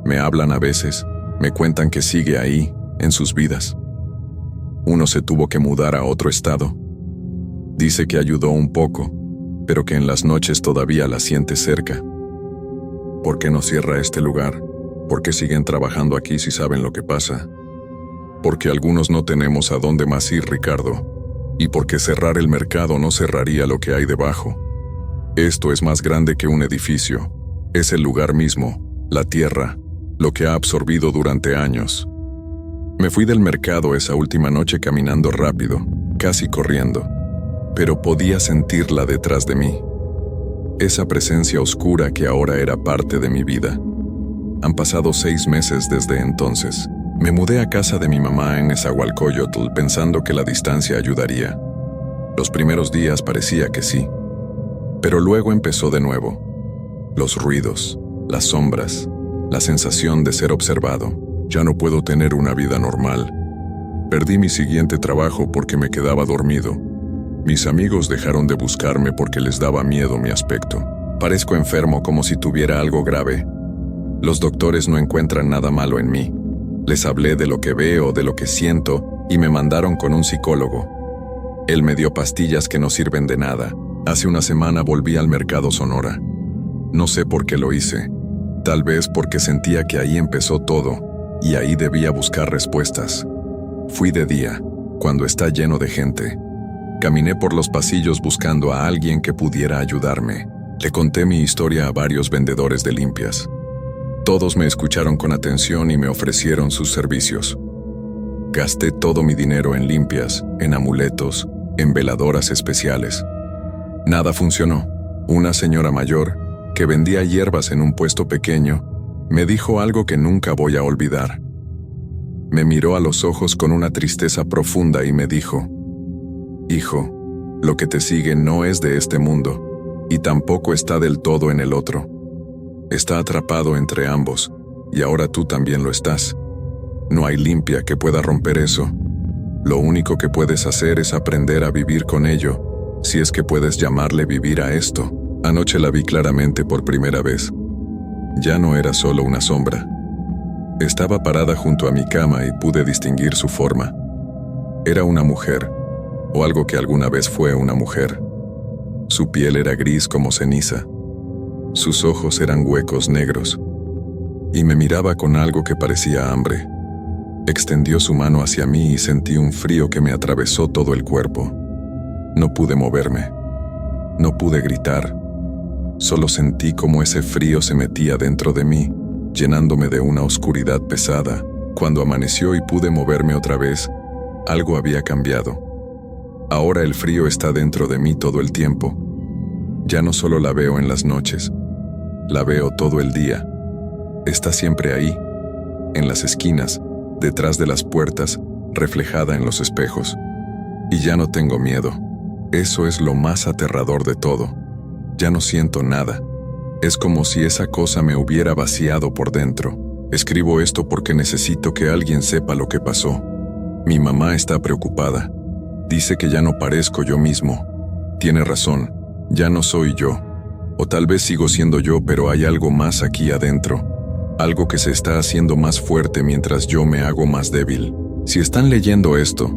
Me hablan a veces, me cuentan que sigue ahí, en sus vidas. Uno se tuvo que mudar a otro estado. Dice que ayudó un poco, pero que en las noches todavía la siente cerca. ¿Por qué no cierra este lugar? ¿Por qué siguen trabajando aquí si saben lo que pasa? Porque algunos no tenemos a dónde más ir, Ricardo. Y porque cerrar el mercado no cerraría lo que hay debajo. Esto es más grande que un edificio. Es el lugar mismo, la tierra, lo que ha absorbido durante años. Me fui del mercado esa última noche caminando rápido, casi corriendo, pero podía sentirla detrás de mí. Esa presencia oscura que ahora era parte de mi vida. Han pasado 6 meses desde entonces. Me mudé a casa de mi mamá en Nezahualcóyotl pensando que la distancia ayudaría. Los primeros días parecía que sí, pero luego empezó de nuevo. Los ruidos, las sombras, la sensación de ser observado. Ya no puedo tener una vida normal. Perdí mi siguiente trabajo porque me quedaba dormido. Mis amigos dejaron de buscarme porque les daba miedo mi aspecto. Parezco enfermo como si tuviera algo grave. Los doctores no encuentran nada malo en mí. Les hablé de lo que veo, de lo que siento, y me mandaron con un psicólogo. Él me dio pastillas que no sirven de nada. Hace una semana volví al mercado Sonora. No sé por qué lo hice. Tal vez porque sentía que ahí empezó todo, y ahí debía buscar respuestas. Fui de día, cuando está lleno de gente. Caminé por los pasillos buscando a alguien que pudiera ayudarme. Le conté mi historia a varios vendedores de limpias. Todos me escucharon con atención y me ofrecieron sus servicios. Gasté todo mi dinero en limpias, en amuletos, en veladoras especiales. Nada funcionó. Una señora mayor, que vendía hierbas en un puesto pequeño, me dijo algo que nunca voy a olvidar. Me miró a los ojos con una tristeza profunda y me dijo: «Hijo, lo que te sigue no es de este mundo, y tampoco está del todo en el otro. Está atrapado entre ambos, y ahora tú también lo estás. No hay limpia que pueda romper eso. Lo único que puedes hacer es aprender a vivir con ello, si es que puedes llamarle vivir a esto». Anoche la vi claramente por primera vez. Ya no era solo una sombra. Estaba parada junto a mi cama y pude distinguir su forma. Era una mujer, o algo que alguna vez fue una mujer. Su piel era gris como ceniza. Sus ojos eran huecos negros. Y me miraba con algo que parecía hambre. Extendió su mano hacia mí y sentí un frío que me atravesó todo el cuerpo. No pude moverme. No pude gritar. Solo sentí como ese frío se metía dentro de mí, llenándome de una oscuridad pesada. Cuando amaneció y pude moverme otra vez, algo había cambiado. Ahora el frío está dentro de mí todo el tiempo. Ya no solo la veo en las noches, la veo todo el día. Está siempre ahí, en las esquinas, detrás de las puertas, reflejada en los espejos. Y ya no tengo miedo. Eso es lo más aterrador de todo. Ya no siento nada. Es como si esa cosa me hubiera vaciado por dentro. Escribo esto porque necesito que alguien sepa lo que pasó. Mi mamá está preocupada. Dice que ya no parezco yo mismo. Tiene razón, ya no soy yo. O tal vez sigo siendo yo, pero hay algo más aquí adentro. Algo que se está haciendo más fuerte mientras yo me hago más débil. Si están leyendo esto,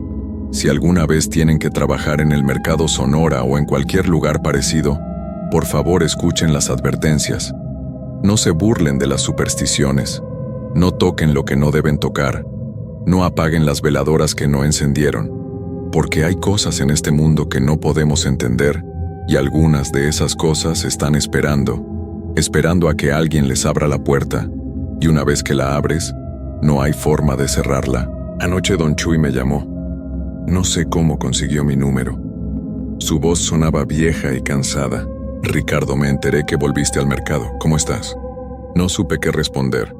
si alguna vez tienen que trabajar en el mercado Sonora o en cualquier lugar parecido, por favor escuchen las advertencias. No se burlen de las supersticiones. No toquen lo que no deben tocar. No apaguen las veladoras que no encendieron. Porque hay cosas en este mundo que no podemos entender, y algunas de esas cosas están esperando a que alguien les abra la puerta, y una vez que la abres, no hay forma de cerrarla. Anoche Don Chuy me llamó. No sé cómo consiguió mi número. Su voz sonaba vieja y cansada. «Ricardo, me enteré que volviste al mercado. ¿Cómo estás?» No supe qué responder.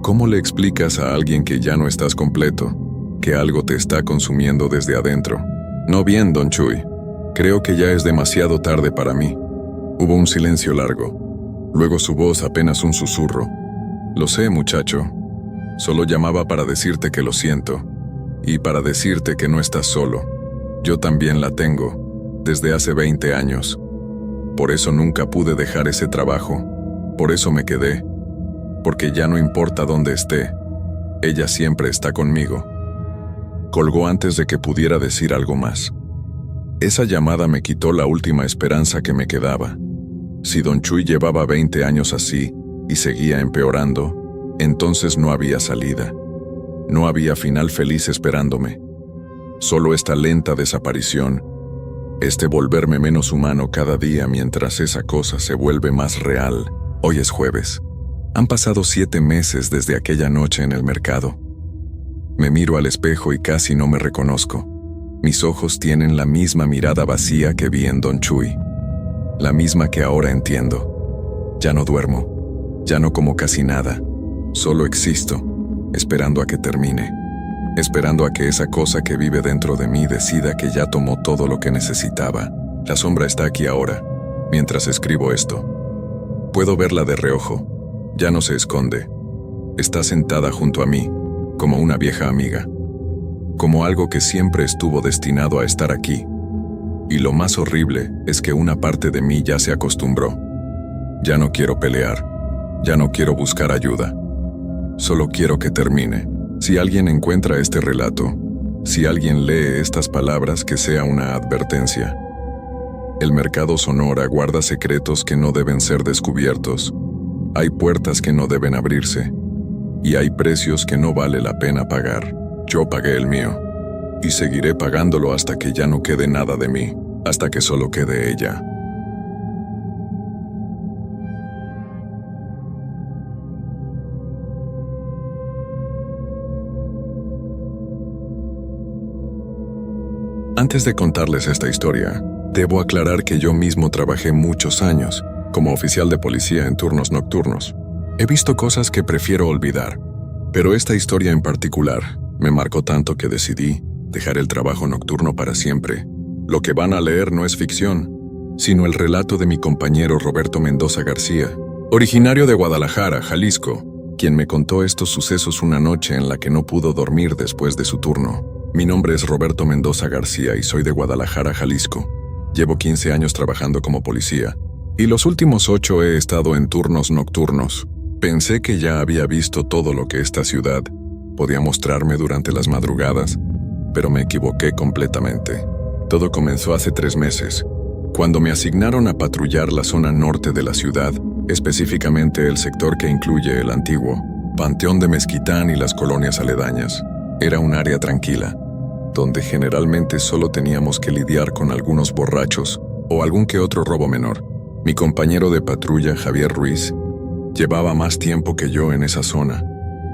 ¿Cómo le explicas a alguien que ya no estás completo, que algo te está consumiendo desde adentro? No bien, Don Chuy. Creo que ya es demasiado tarde para mí. Hubo un silencio largo. Luego su voz apenas un susurro. Lo sé, muchacho. Solo llamaba para decirte que lo siento. Y para decirte que no estás solo. Yo también la tengo, desde hace 20 años. Por eso nunca pude dejar ese trabajo. Por eso me quedé. Porque ya no importa dónde esté, ella siempre está conmigo. Colgó antes de que pudiera decir algo más. Esa llamada me quitó la última esperanza que me quedaba. Si Don Chuy llevaba 20 años así y seguía empeorando, entonces no había salida. No había final feliz esperándome. Solo esta lenta desaparición, este volverme menos humano cada día mientras esa cosa se vuelve más real. Hoy es jueves. Han pasado 7 meses desde aquella noche en el mercado. Me miro al espejo y casi no me reconozco. Mis ojos tienen la misma mirada vacía que vi en Don Chuy. La misma que ahora entiendo. Ya no duermo. Ya no como casi nada. Solo existo, esperando a que termine. Esperando a que esa cosa que vive dentro de mí decida que ya tomó todo lo que necesitaba. La sombra está aquí ahora, mientras escribo esto. Puedo verla de reojo. Ya no se esconde. Está sentada junto a mí, como una vieja amiga. Como algo que siempre estuvo destinado a estar aquí. Y lo más horrible es que una parte de mí ya se acostumbró. Ya no quiero pelear. Ya no quiero buscar ayuda. Solo quiero que termine. Si alguien encuentra este relato, si alguien lee estas palabras, que sea una advertencia. El mercado Sonora guarda secretos que no deben ser descubiertos. Hay puertas que no deben abrirse. Y hay precios que no vale la pena pagar. Yo pagué el mío. Y seguiré pagándolo hasta que ya no quede nada de mí. Hasta que solo quede ella. Antes de contarles esta historia, debo aclarar que yo mismo trabajé muchos años como oficial de policía en turnos nocturnos. He visto cosas que prefiero olvidar, pero esta historia en particular me marcó tanto que decidí dejar el trabajo nocturno para siempre. Lo que van a leer no es ficción, sino el relato de mi compañero Roberto Mendoza García, originario de Guadalajara, Jalisco, quien me contó estos sucesos una noche en la que no pudo dormir después de su turno. Mi nombre es Roberto Mendoza García y soy de Guadalajara, Jalisco. Llevo 15 años trabajando como policía, y los últimos 8 he estado en turnos nocturnos. Pensé que ya había visto todo lo que esta ciudad podía mostrarme durante las madrugadas, pero me equivoqué completamente. Todo comenzó hace 3 meses, cuando me asignaron a patrullar la zona norte de la ciudad, específicamente el sector que incluye el antiguo Panteón de Mezquitán y las colonias aledañas. Era un área tranquila, donde generalmente solo teníamos que lidiar con algunos borrachos o algún que otro robo menor. Mi compañero de patrulla, Javier Ruiz, llevaba más tiempo que yo en esa zona,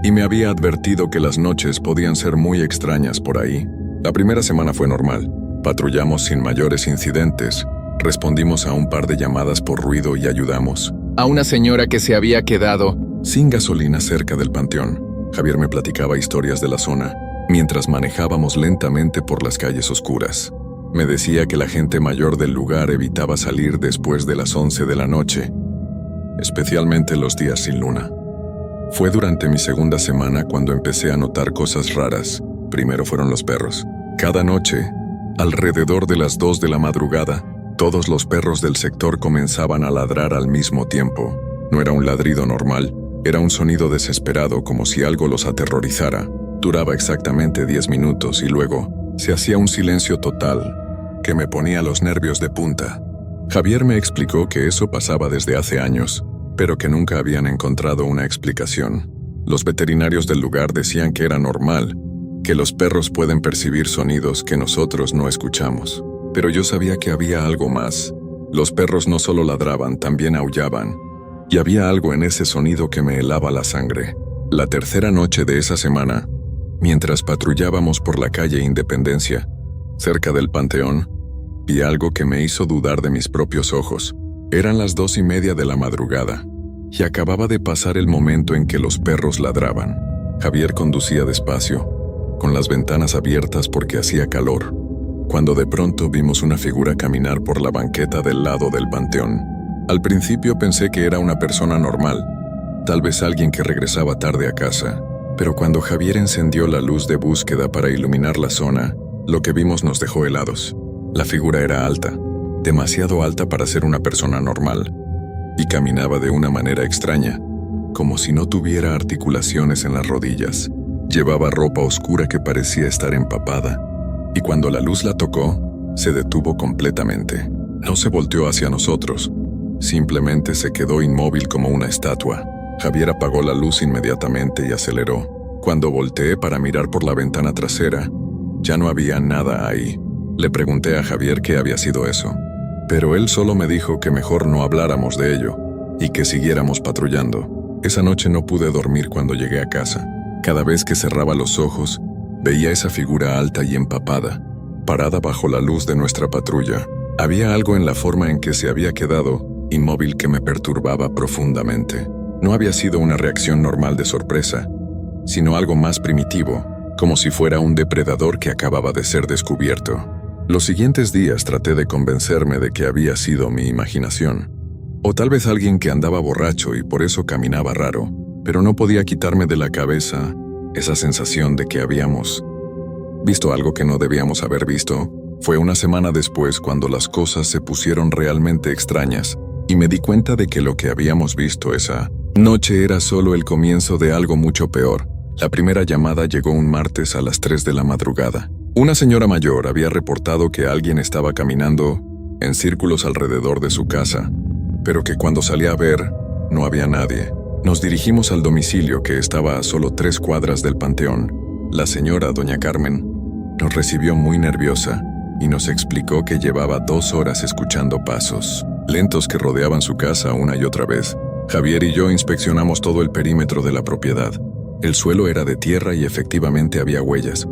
y me había advertido que las noches podían ser muy extrañas por ahí. La primera semana fue normal. Patrullamos sin mayores incidentes, respondimos a un par de llamadas por ruido y ayudamos a una señora que se había quedado sin gasolina cerca del panteón. Javier me platicaba historias de la zona, mientras manejábamos lentamente por las calles oscuras. Me decía que la gente mayor del lugar evitaba salir después de las 11 de la noche, especialmente los días sin luna. Fue durante mi segunda semana cuando empecé a notar cosas raras. Primero fueron los perros. Cada noche, alrededor de las 2 de la madrugada, todos los perros del sector comenzaban a ladrar al mismo tiempo. No era un ladrido normal, era un sonido desesperado como si algo los aterrorizara. Duraba exactamente 10 minutos y luego se hacía un silencio total que me ponía los nervios de punta. Javier me explicó que eso pasaba desde hace años, pero que nunca habían encontrado una explicación. Los veterinarios del lugar decían que era normal, que los perros pueden percibir sonidos que nosotros no escuchamos. Pero yo sabía que había algo más. Los perros no solo ladraban, también aullaban. Y había algo en ese sonido que me helaba la sangre. La tercera noche de esa semana, mientras patrullábamos por la calle Independencia, cerca del panteón, vi algo que me hizo dudar de mis propios ojos. Eran las 2:30 de la madrugada, y acababa de pasar el momento en que los perros ladraban. Javier conducía despacio, con las ventanas abiertas porque hacía calor, cuando de pronto vimos una figura caminar por la banqueta del lado del panteón. Al principio pensé que era una persona normal, tal vez alguien que regresaba tarde a casa, pero cuando Javier encendió la luz de búsqueda para iluminar la zona, lo que vimos nos dejó helados. La figura era alta, demasiado alta para ser una persona normal, y caminaba de una manera extraña, como si no tuviera articulaciones en las rodillas. Llevaba ropa oscura que parecía estar empapada, y cuando la luz la tocó, se detuvo completamente. No se volteó hacia nosotros, simplemente se quedó inmóvil como una estatua. Javier apagó la luz inmediatamente y aceleró. Cuando volteé para mirar por la ventana trasera, ya no había nada ahí. Le pregunté a Javier qué había sido eso, pero él solo me dijo que mejor no habláramos de ello y que siguiéramos patrullando. Esa noche no pude dormir cuando llegué a casa. Cada vez que cerraba los ojos, veía esa figura alta y empapada, parada bajo la luz de nuestra patrulla. Había algo en la forma en que se había quedado inmóvil que me perturbaba profundamente. No había sido una reacción normal de sorpresa, sino algo más primitivo, como si fuera un depredador que acababa de ser descubierto. Los siguientes días traté de convencerme de que había sido mi imaginación, o tal vez alguien que andaba borracho y por eso caminaba raro, pero no podía quitarme de la cabeza esa sensación de que habíamos visto algo que no debíamos haber visto. Fue una semana después cuando las cosas se pusieron realmente extrañas y me di cuenta de que lo que habíamos visto esa noche era solo el comienzo de algo mucho peor. La primera llamada llegó un martes a las 3 de la madrugada. Una señora mayor había reportado que alguien estaba caminando en círculos alrededor de su casa, pero que cuando salí a ver, no había nadie. Nos dirigimos al domicilio que estaba a solo 3 cuadras del panteón. La señora, doña Carmen, nos recibió muy nerviosa y nos explicó que llevaba 2 horas escuchando pasos lentos que rodeaban su casa una y otra vez. Javier y yo inspeccionamos todo el perímetro de la propiedad. El suelo era de tierra y efectivamente había huellas,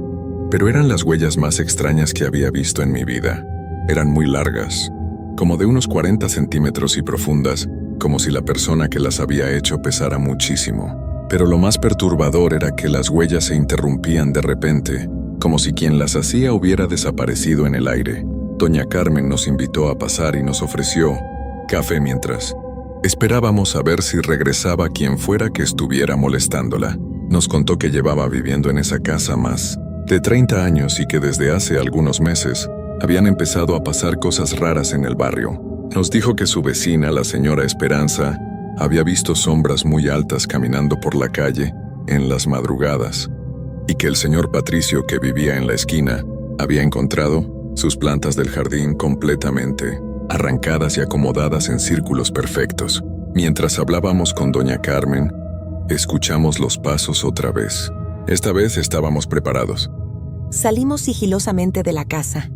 pero eran las huellas más extrañas que había visto en mi vida. Eran muy largas, como de unos 40 centímetros y profundas, como si la persona que las había hecho pesara muchísimo. Pero lo más perturbador era que las huellas se interrumpían de repente, como si quien las hacía hubiera desaparecido en el aire. Doña Carmen nos invitó a pasar y nos ofreció café mientras esperábamos a ver si regresaba quien fuera que estuviera molestándola. Nos contó que llevaba viviendo en esa casa más de 30 años y que desde hace algunos meses habían empezado a pasar cosas raras en el barrio. Nos dijo que su vecina, la señora Esperanza, había visto sombras muy altas caminando por la calle en las madrugadas y que el señor Patricio, que vivía en la esquina, había encontrado sus plantas del jardín completamente arrancadas y acomodadas en círculos perfectos. Mientras hablábamos con doña Carmen, escuchamos los pasos otra vez. Esta vez estábamos preparados. Salimos sigilosamente de la casa.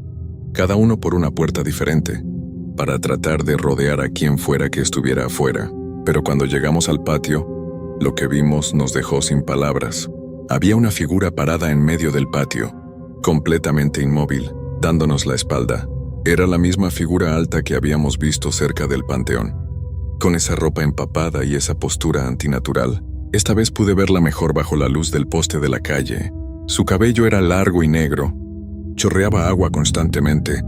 Cada uno por una puerta diferente, para tratar de rodear a quien fuera que estuviera afuera. Pero cuando llegamos al patio, lo que vimos nos dejó sin palabras. Había una figura parada en medio del patio, completamente inmóvil, dándonos la espalda. Era la misma figura alta que habíamos visto cerca del panteón. Con esa ropa empapada y esa postura antinatural, esta vez pude verla mejor bajo la luz del poste de la calle. Su cabello era largo y negro, chorreaba agua constantemente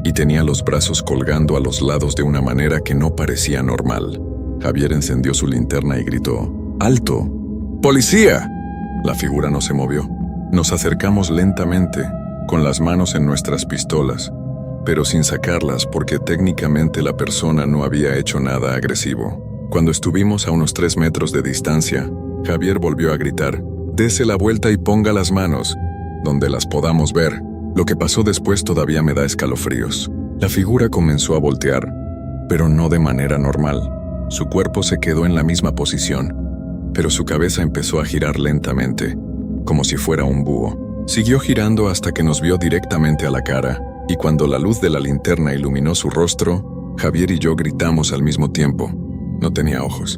y tenía los brazos colgando a los lados de una manera que no parecía normal. Javier encendió su linterna y gritó: ¡Alto! ¡Policía! La figura no se movió. Nos acercamos lentamente, con las manos en nuestras pistolas, pero sin sacarlas porque técnicamente la persona no había hecho nada agresivo. Cuando estuvimos a unos 3 metros de distancia, Javier volvió a gritar: «Dese la vuelta y ponga las manos, donde las podamos ver». Lo que pasó después todavía me da escalofríos. La figura comenzó a voltear, pero no de manera normal. Su cuerpo se quedó en la misma posición, pero su cabeza empezó a girar lentamente, como si fuera un búho. Siguió girando hasta que nos vio directamente a la cara, y cuando la luz de la linterna iluminó su rostro, Javier y yo gritamos al mismo tiempo. No tenía ojos.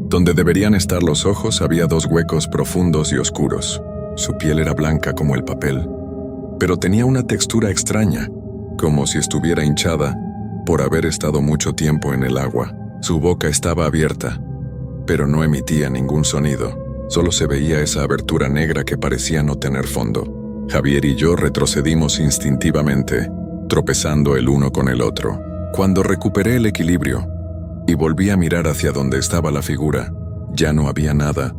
Donde deberían estar los ojos había 2 huecos profundos y oscuros. Su piel era blanca como el papel, pero tenía una textura extraña, como si estuviera hinchada por haber estado mucho tiempo en el agua. Su boca estaba abierta, pero no emitía ningún sonido. Solo se veía esa abertura negra que parecía no tener fondo. Javier y yo retrocedimos instintivamente, tropezando el uno con el otro. Cuando recuperé el equilibrio y volví a mirar hacia donde estaba la figura, ya no había nada.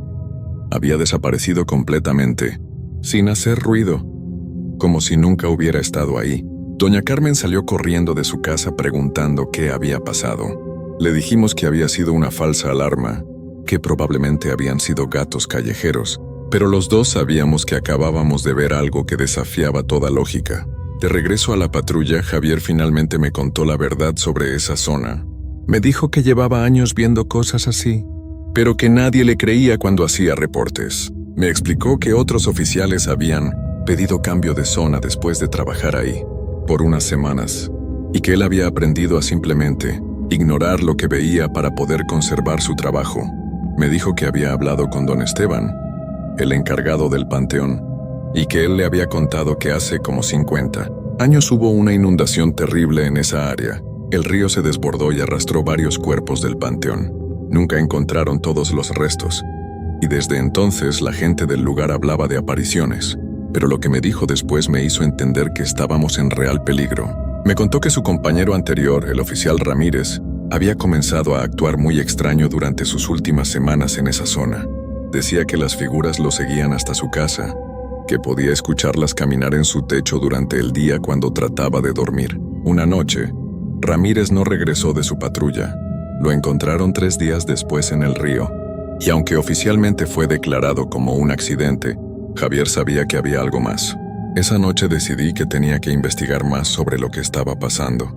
Había desaparecido completamente, sin hacer ruido, como si nunca hubiera estado ahí. Doña Carmen salió corriendo de su casa preguntando qué había pasado. Le dijimos que había sido una falsa alarma, que probablemente habían sido gatos callejeros, pero los dos sabíamos que acabábamos de ver algo que desafiaba toda lógica. De regreso a la patrulla, Javier finalmente me contó la verdad sobre esa zona. Me dijo que llevaba años viendo cosas así, pero que nadie le creía cuando hacía reportes. Me explicó que otros oficiales habían pedido cambio de zona después de trabajar ahí por unas semanas, y que él había aprendido a simplemente ignorar lo que veía para poder conservar su trabajo. Me dijo que había hablado con don Esteban, el encargado del panteón, y que él le había contado que hace como 50 años hubo una inundación terrible en esa área. El río se desbordó y arrastró varios cuerpos del panteón. Nunca encontraron todos los restos, y desde entonces la gente del lugar hablaba de apariciones, pero lo que me dijo después me hizo entender que estábamos en real peligro. Me contó que su compañero anterior, el oficial Ramírez, había comenzado a actuar muy extraño durante sus últimas semanas en esa zona. Decía que las figuras lo seguían hasta su casa, que podía escucharlas caminar en su techo durante el día cuando trataba de dormir. Una noche, Ramírez no regresó de su patrulla. Lo encontraron 3 días después en el río, y aunque oficialmente fue declarado como un accidente, Javier sabía que había algo más. Esa noche decidí que tenía que investigar más sobre lo que estaba pasando,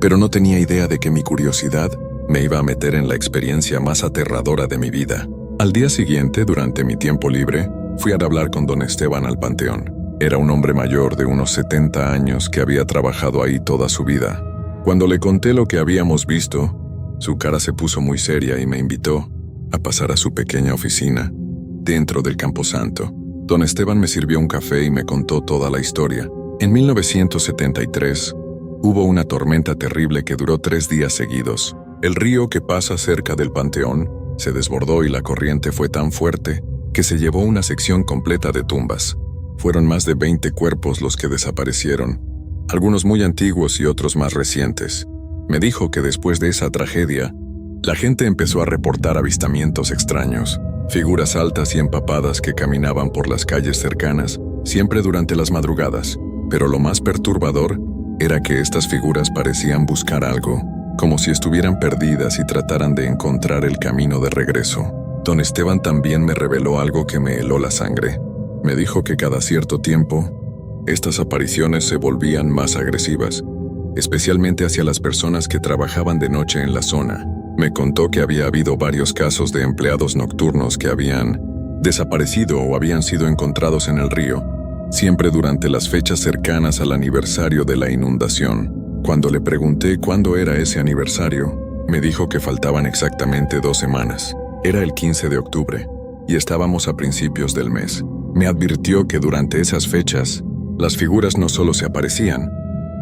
pero no tenía idea de que mi curiosidad me iba a meter en la experiencia más aterradora de mi vida. Al día siguiente, durante mi tiempo libre, fui a hablar con don Esteban al panteón. Era un hombre mayor de unos 70 años que había trabajado ahí toda su vida. Cuando le conté lo que habíamos visto, su cara se puso muy seria y me invitó a pasar a su pequeña oficina dentro del camposanto. Don Esteban me sirvió un café y me contó toda la historia. En 1973, hubo una tormenta terrible que duró 3 días seguidos. El río que pasa cerca del panteón se desbordó y la corriente fue tan fuerte que se llevó una sección completa de tumbas. Fueron más de 20 cuerpos los que desaparecieron, algunos muy antiguos y otros más recientes. Me dijo que después de esa tragedia, la gente empezó a reportar avistamientos extraños, figuras altas y empapadas que caminaban por las calles cercanas, siempre durante las madrugadas. Pero lo más perturbador era que estas figuras parecían buscar algo, como si estuvieran perdidas y trataran de encontrar el camino de regreso. Don Esteban también me reveló algo que me heló la sangre. Me dijo que cada cierto tiempo, estas apariciones se volvían más agresivas, especialmente hacia las personas que trabajaban de noche en la zona. Me contó que había habido varios casos de empleados nocturnos que habían desaparecido o habían sido encontrados en el río, siempre durante las fechas cercanas al aniversario de la inundación. Cuando le pregunté cuándo era ese aniversario, me dijo que faltaban exactamente 2 semanas. Era el 15 de octubre, y estábamos a principios del mes. Me advirtió que durante esas fechas, las figuras no solo se aparecían,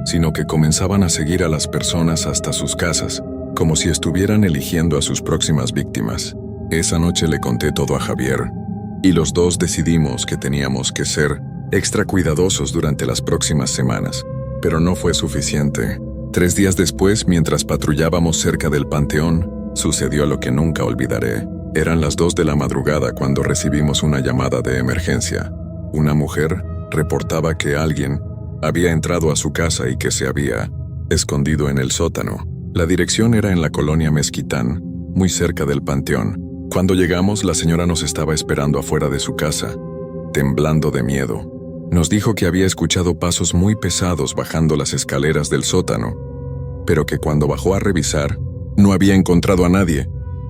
sino que comenzaban a seguir a las personas hasta sus casas, como si estuvieran eligiendo a sus próximas víctimas. Esa noche le conté todo a Javier, y los dos decidimos que teníamos que ser extra cuidadosos durante las próximas semanas. Pero no fue suficiente. 3 días después, mientras patrullábamos cerca del panteón, sucedió lo que nunca olvidaré. Eran las 2 de la madrugada cuando recibimos una llamada de emergencia. Una mujer reportaba que alguien había entrado a su casa y que se había escondido en el sótano. La dirección era en la colonia Mezquitán, muy cerca del panteón. Cuando llegamos, la señora nos estaba esperando afuera de su casa, temblando de miedo. Nos dijo que había escuchado pasos muy pesados bajando las escaleras del sótano, pero que cuando bajó a revisar, no había encontrado a nadie.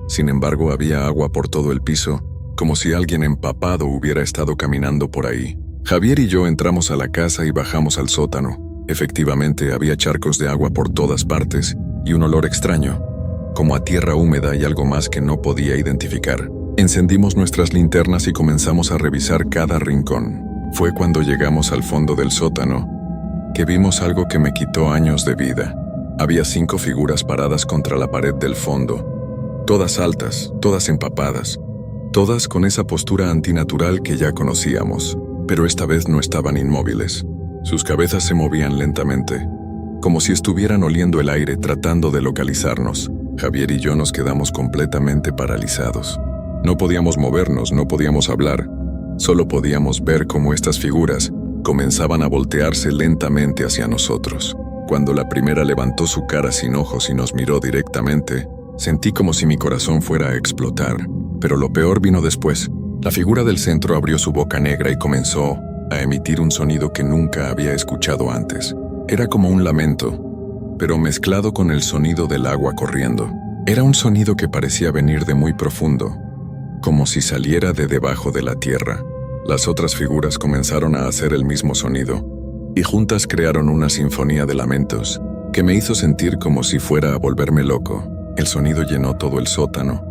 Sin embargo, había agua por todo el piso, como si alguien empapado hubiera estado caminando por ahí. Javier y yo entramos a la casa y bajamos al sótano. Efectivamente, había charcos de agua por todas partes y un olor extraño, como a tierra húmeda y algo más que no podía identificar. Encendimos nuestras linternas y comenzamos a revisar cada rincón. Fue cuando llegamos al fondo del sótano que vimos algo que me quitó años de vida. Había 5 figuras paradas contra la pared del fondo, todas altas, todas empapadas, todas con esa postura antinatural que ya conocíamos, pero esta vez no estaban inmóviles. Sus cabezas se movían lentamente, como si estuvieran oliendo el aire tratando de localizarnos. Javier y yo nos quedamos completamente paralizados. No podíamos movernos, no podíamos hablar. Solo podíamos ver cómo estas figuras comenzaban a voltearse lentamente hacia nosotros. Cuando la primera levantó su cara sin ojos y nos miró directamente, sentí como si mi corazón fuera a explotar. Pero lo peor vino después. La figura del centro abrió su boca negra y comenzó a emitir un sonido que nunca había escuchado antes. Era como un lamento, pero mezclado con el sonido del agua corriendo. Era un sonido que parecía venir de muy profundo, como si saliera de debajo de la tierra. Las otras figuras comenzaron a hacer el mismo sonido, y juntas crearon una sinfonía de lamentos que me hizo sentir como si fuera a volverme loco. El sonido llenó todo el sótano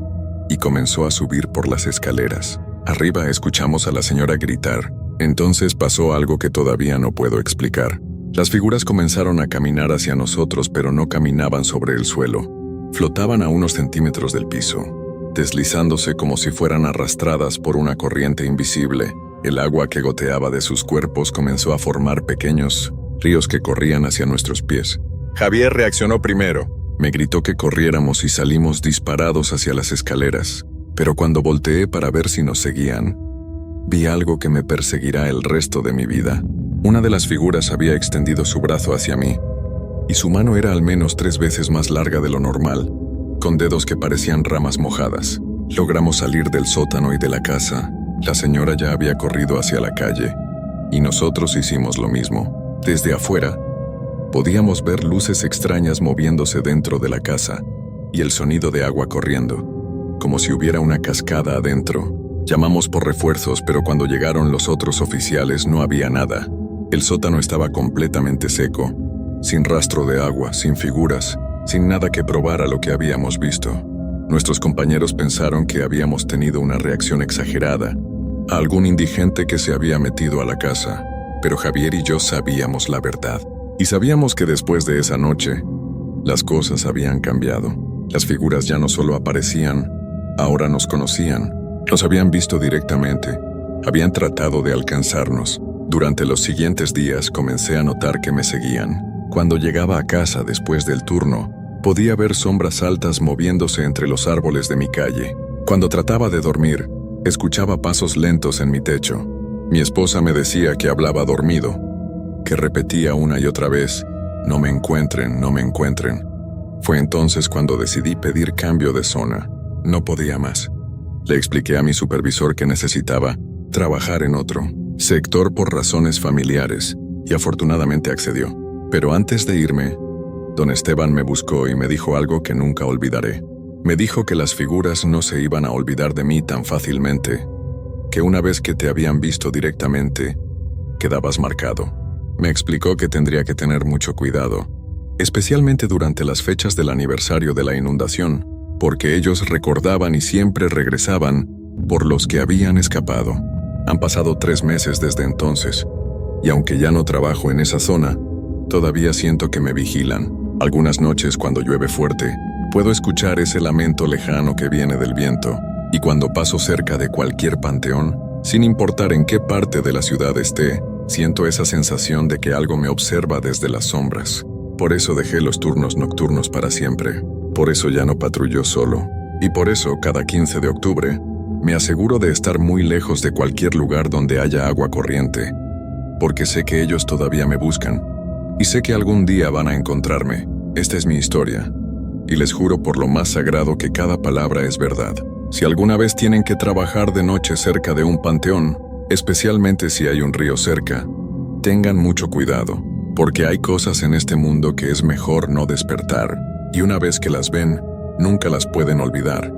y comenzó a subir por las escaleras. Arriba escuchamos a la señora gritar. Entonces pasó algo que todavía no puedo explicar. Las figuras comenzaron a caminar hacia nosotros, pero no caminaban sobre el suelo. Flotaban a unos centímetros del piso, deslizándose como si fueran arrastradas por una corriente invisible. El agua que goteaba de sus cuerpos comenzó a formar pequeños ríos que corrían hacia nuestros pies. Javier reaccionó primero. Me gritó que corriéramos y salimos disparados hacia las escaleras. Pero cuando volteé para ver si nos seguían, vi algo que me perseguirá el resto de mi vida. Una de las figuras había extendido su brazo hacia mí, y su mano era al menos 3 veces más larga de lo normal, con dedos que parecían ramas mojadas. Logramos salir del sótano y de la casa. La señora ya había corrido hacia la calle, y nosotros hicimos lo mismo. Desde afuera, podíamos ver luces extrañas moviéndose dentro de la casa, y el sonido de agua corriendo, como si hubiera una cascada adentro. Llamamos por refuerzos, pero cuando llegaron los otros oficiales no había nada. El sótano estaba completamente seco, sin rastro de agua, sin figuras, sin nada que probara lo que habíamos visto. Nuestros compañeros pensaron que habíamos tenido una reacción exagerada, a algún indigente que se había metido a la casa, pero Javier y yo sabíamos la verdad. Y sabíamos que después de esa noche, las cosas habían cambiado. Las figuras ya no solo aparecían, ahora nos conocían, nos habían visto directamente, habían tratado de alcanzarnos. Durante los siguientes días comencé a notar que me seguían. Cuando llegaba a casa después del turno, podía ver sombras altas moviéndose entre los árboles de mi calle. Cuando trataba de dormir, escuchaba pasos lentos en mi techo. Mi esposa me decía que hablaba dormido, que repetía una y otra vez, no me encuentren, no me encuentren. Fue entonces cuando decidí pedir cambio de zona. No podía más. Le expliqué a mi supervisor que necesitaba trabajar en otro sector por razones familiares, y afortunadamente accedió. Pero antes de irme, don Esteban me buscó y me dijo algo que nunca olvidaré. Me dijo que las figuras no se iban a olvidar de mí tan fácilmente, que una vez que te habían visto directamente, quedabas marcado. Me explicó que tendría que tener mucho cuidado, especialmente durante las fechas del aniversario de la inundación, porque ellos recordaban y siempre regresaban por los que habían escapado. Han pasado 3 meses desde entonces, y aunque ya no trabajo en esa zona, todavía siento que me vigilan. Algunas noches cuando llueve fuerte, puedo escuchar ese lamento lejano que viene del viento, y cuando paso cerca de cualquier panteón, sin importar en qué parte de la ciudad esté, siento esa sensación de que algo me observa desde las sombras. Por eso dejé los turnos nocturnos para siempre. Por eso ya no patrullo solo. Y por eso, cada 15 de octubre, me aseguro de estar muy lejos de cualquier lugar donde haya agua corriente, porque sé que ellos todavía me buscan, y sé que algún día van a encontrarme. Esta es mi historia, y les juro por lo más sagrado que cada palabra es verdad. Si alguna vez tienen que trabajar de noche cerca de un panteón, especialmente si hay un río cerca, tengan mucho cuidado, porque hay cosas en este mundo que es mejor no despertar, y una vez que las ven, nunca las pueden olvidar.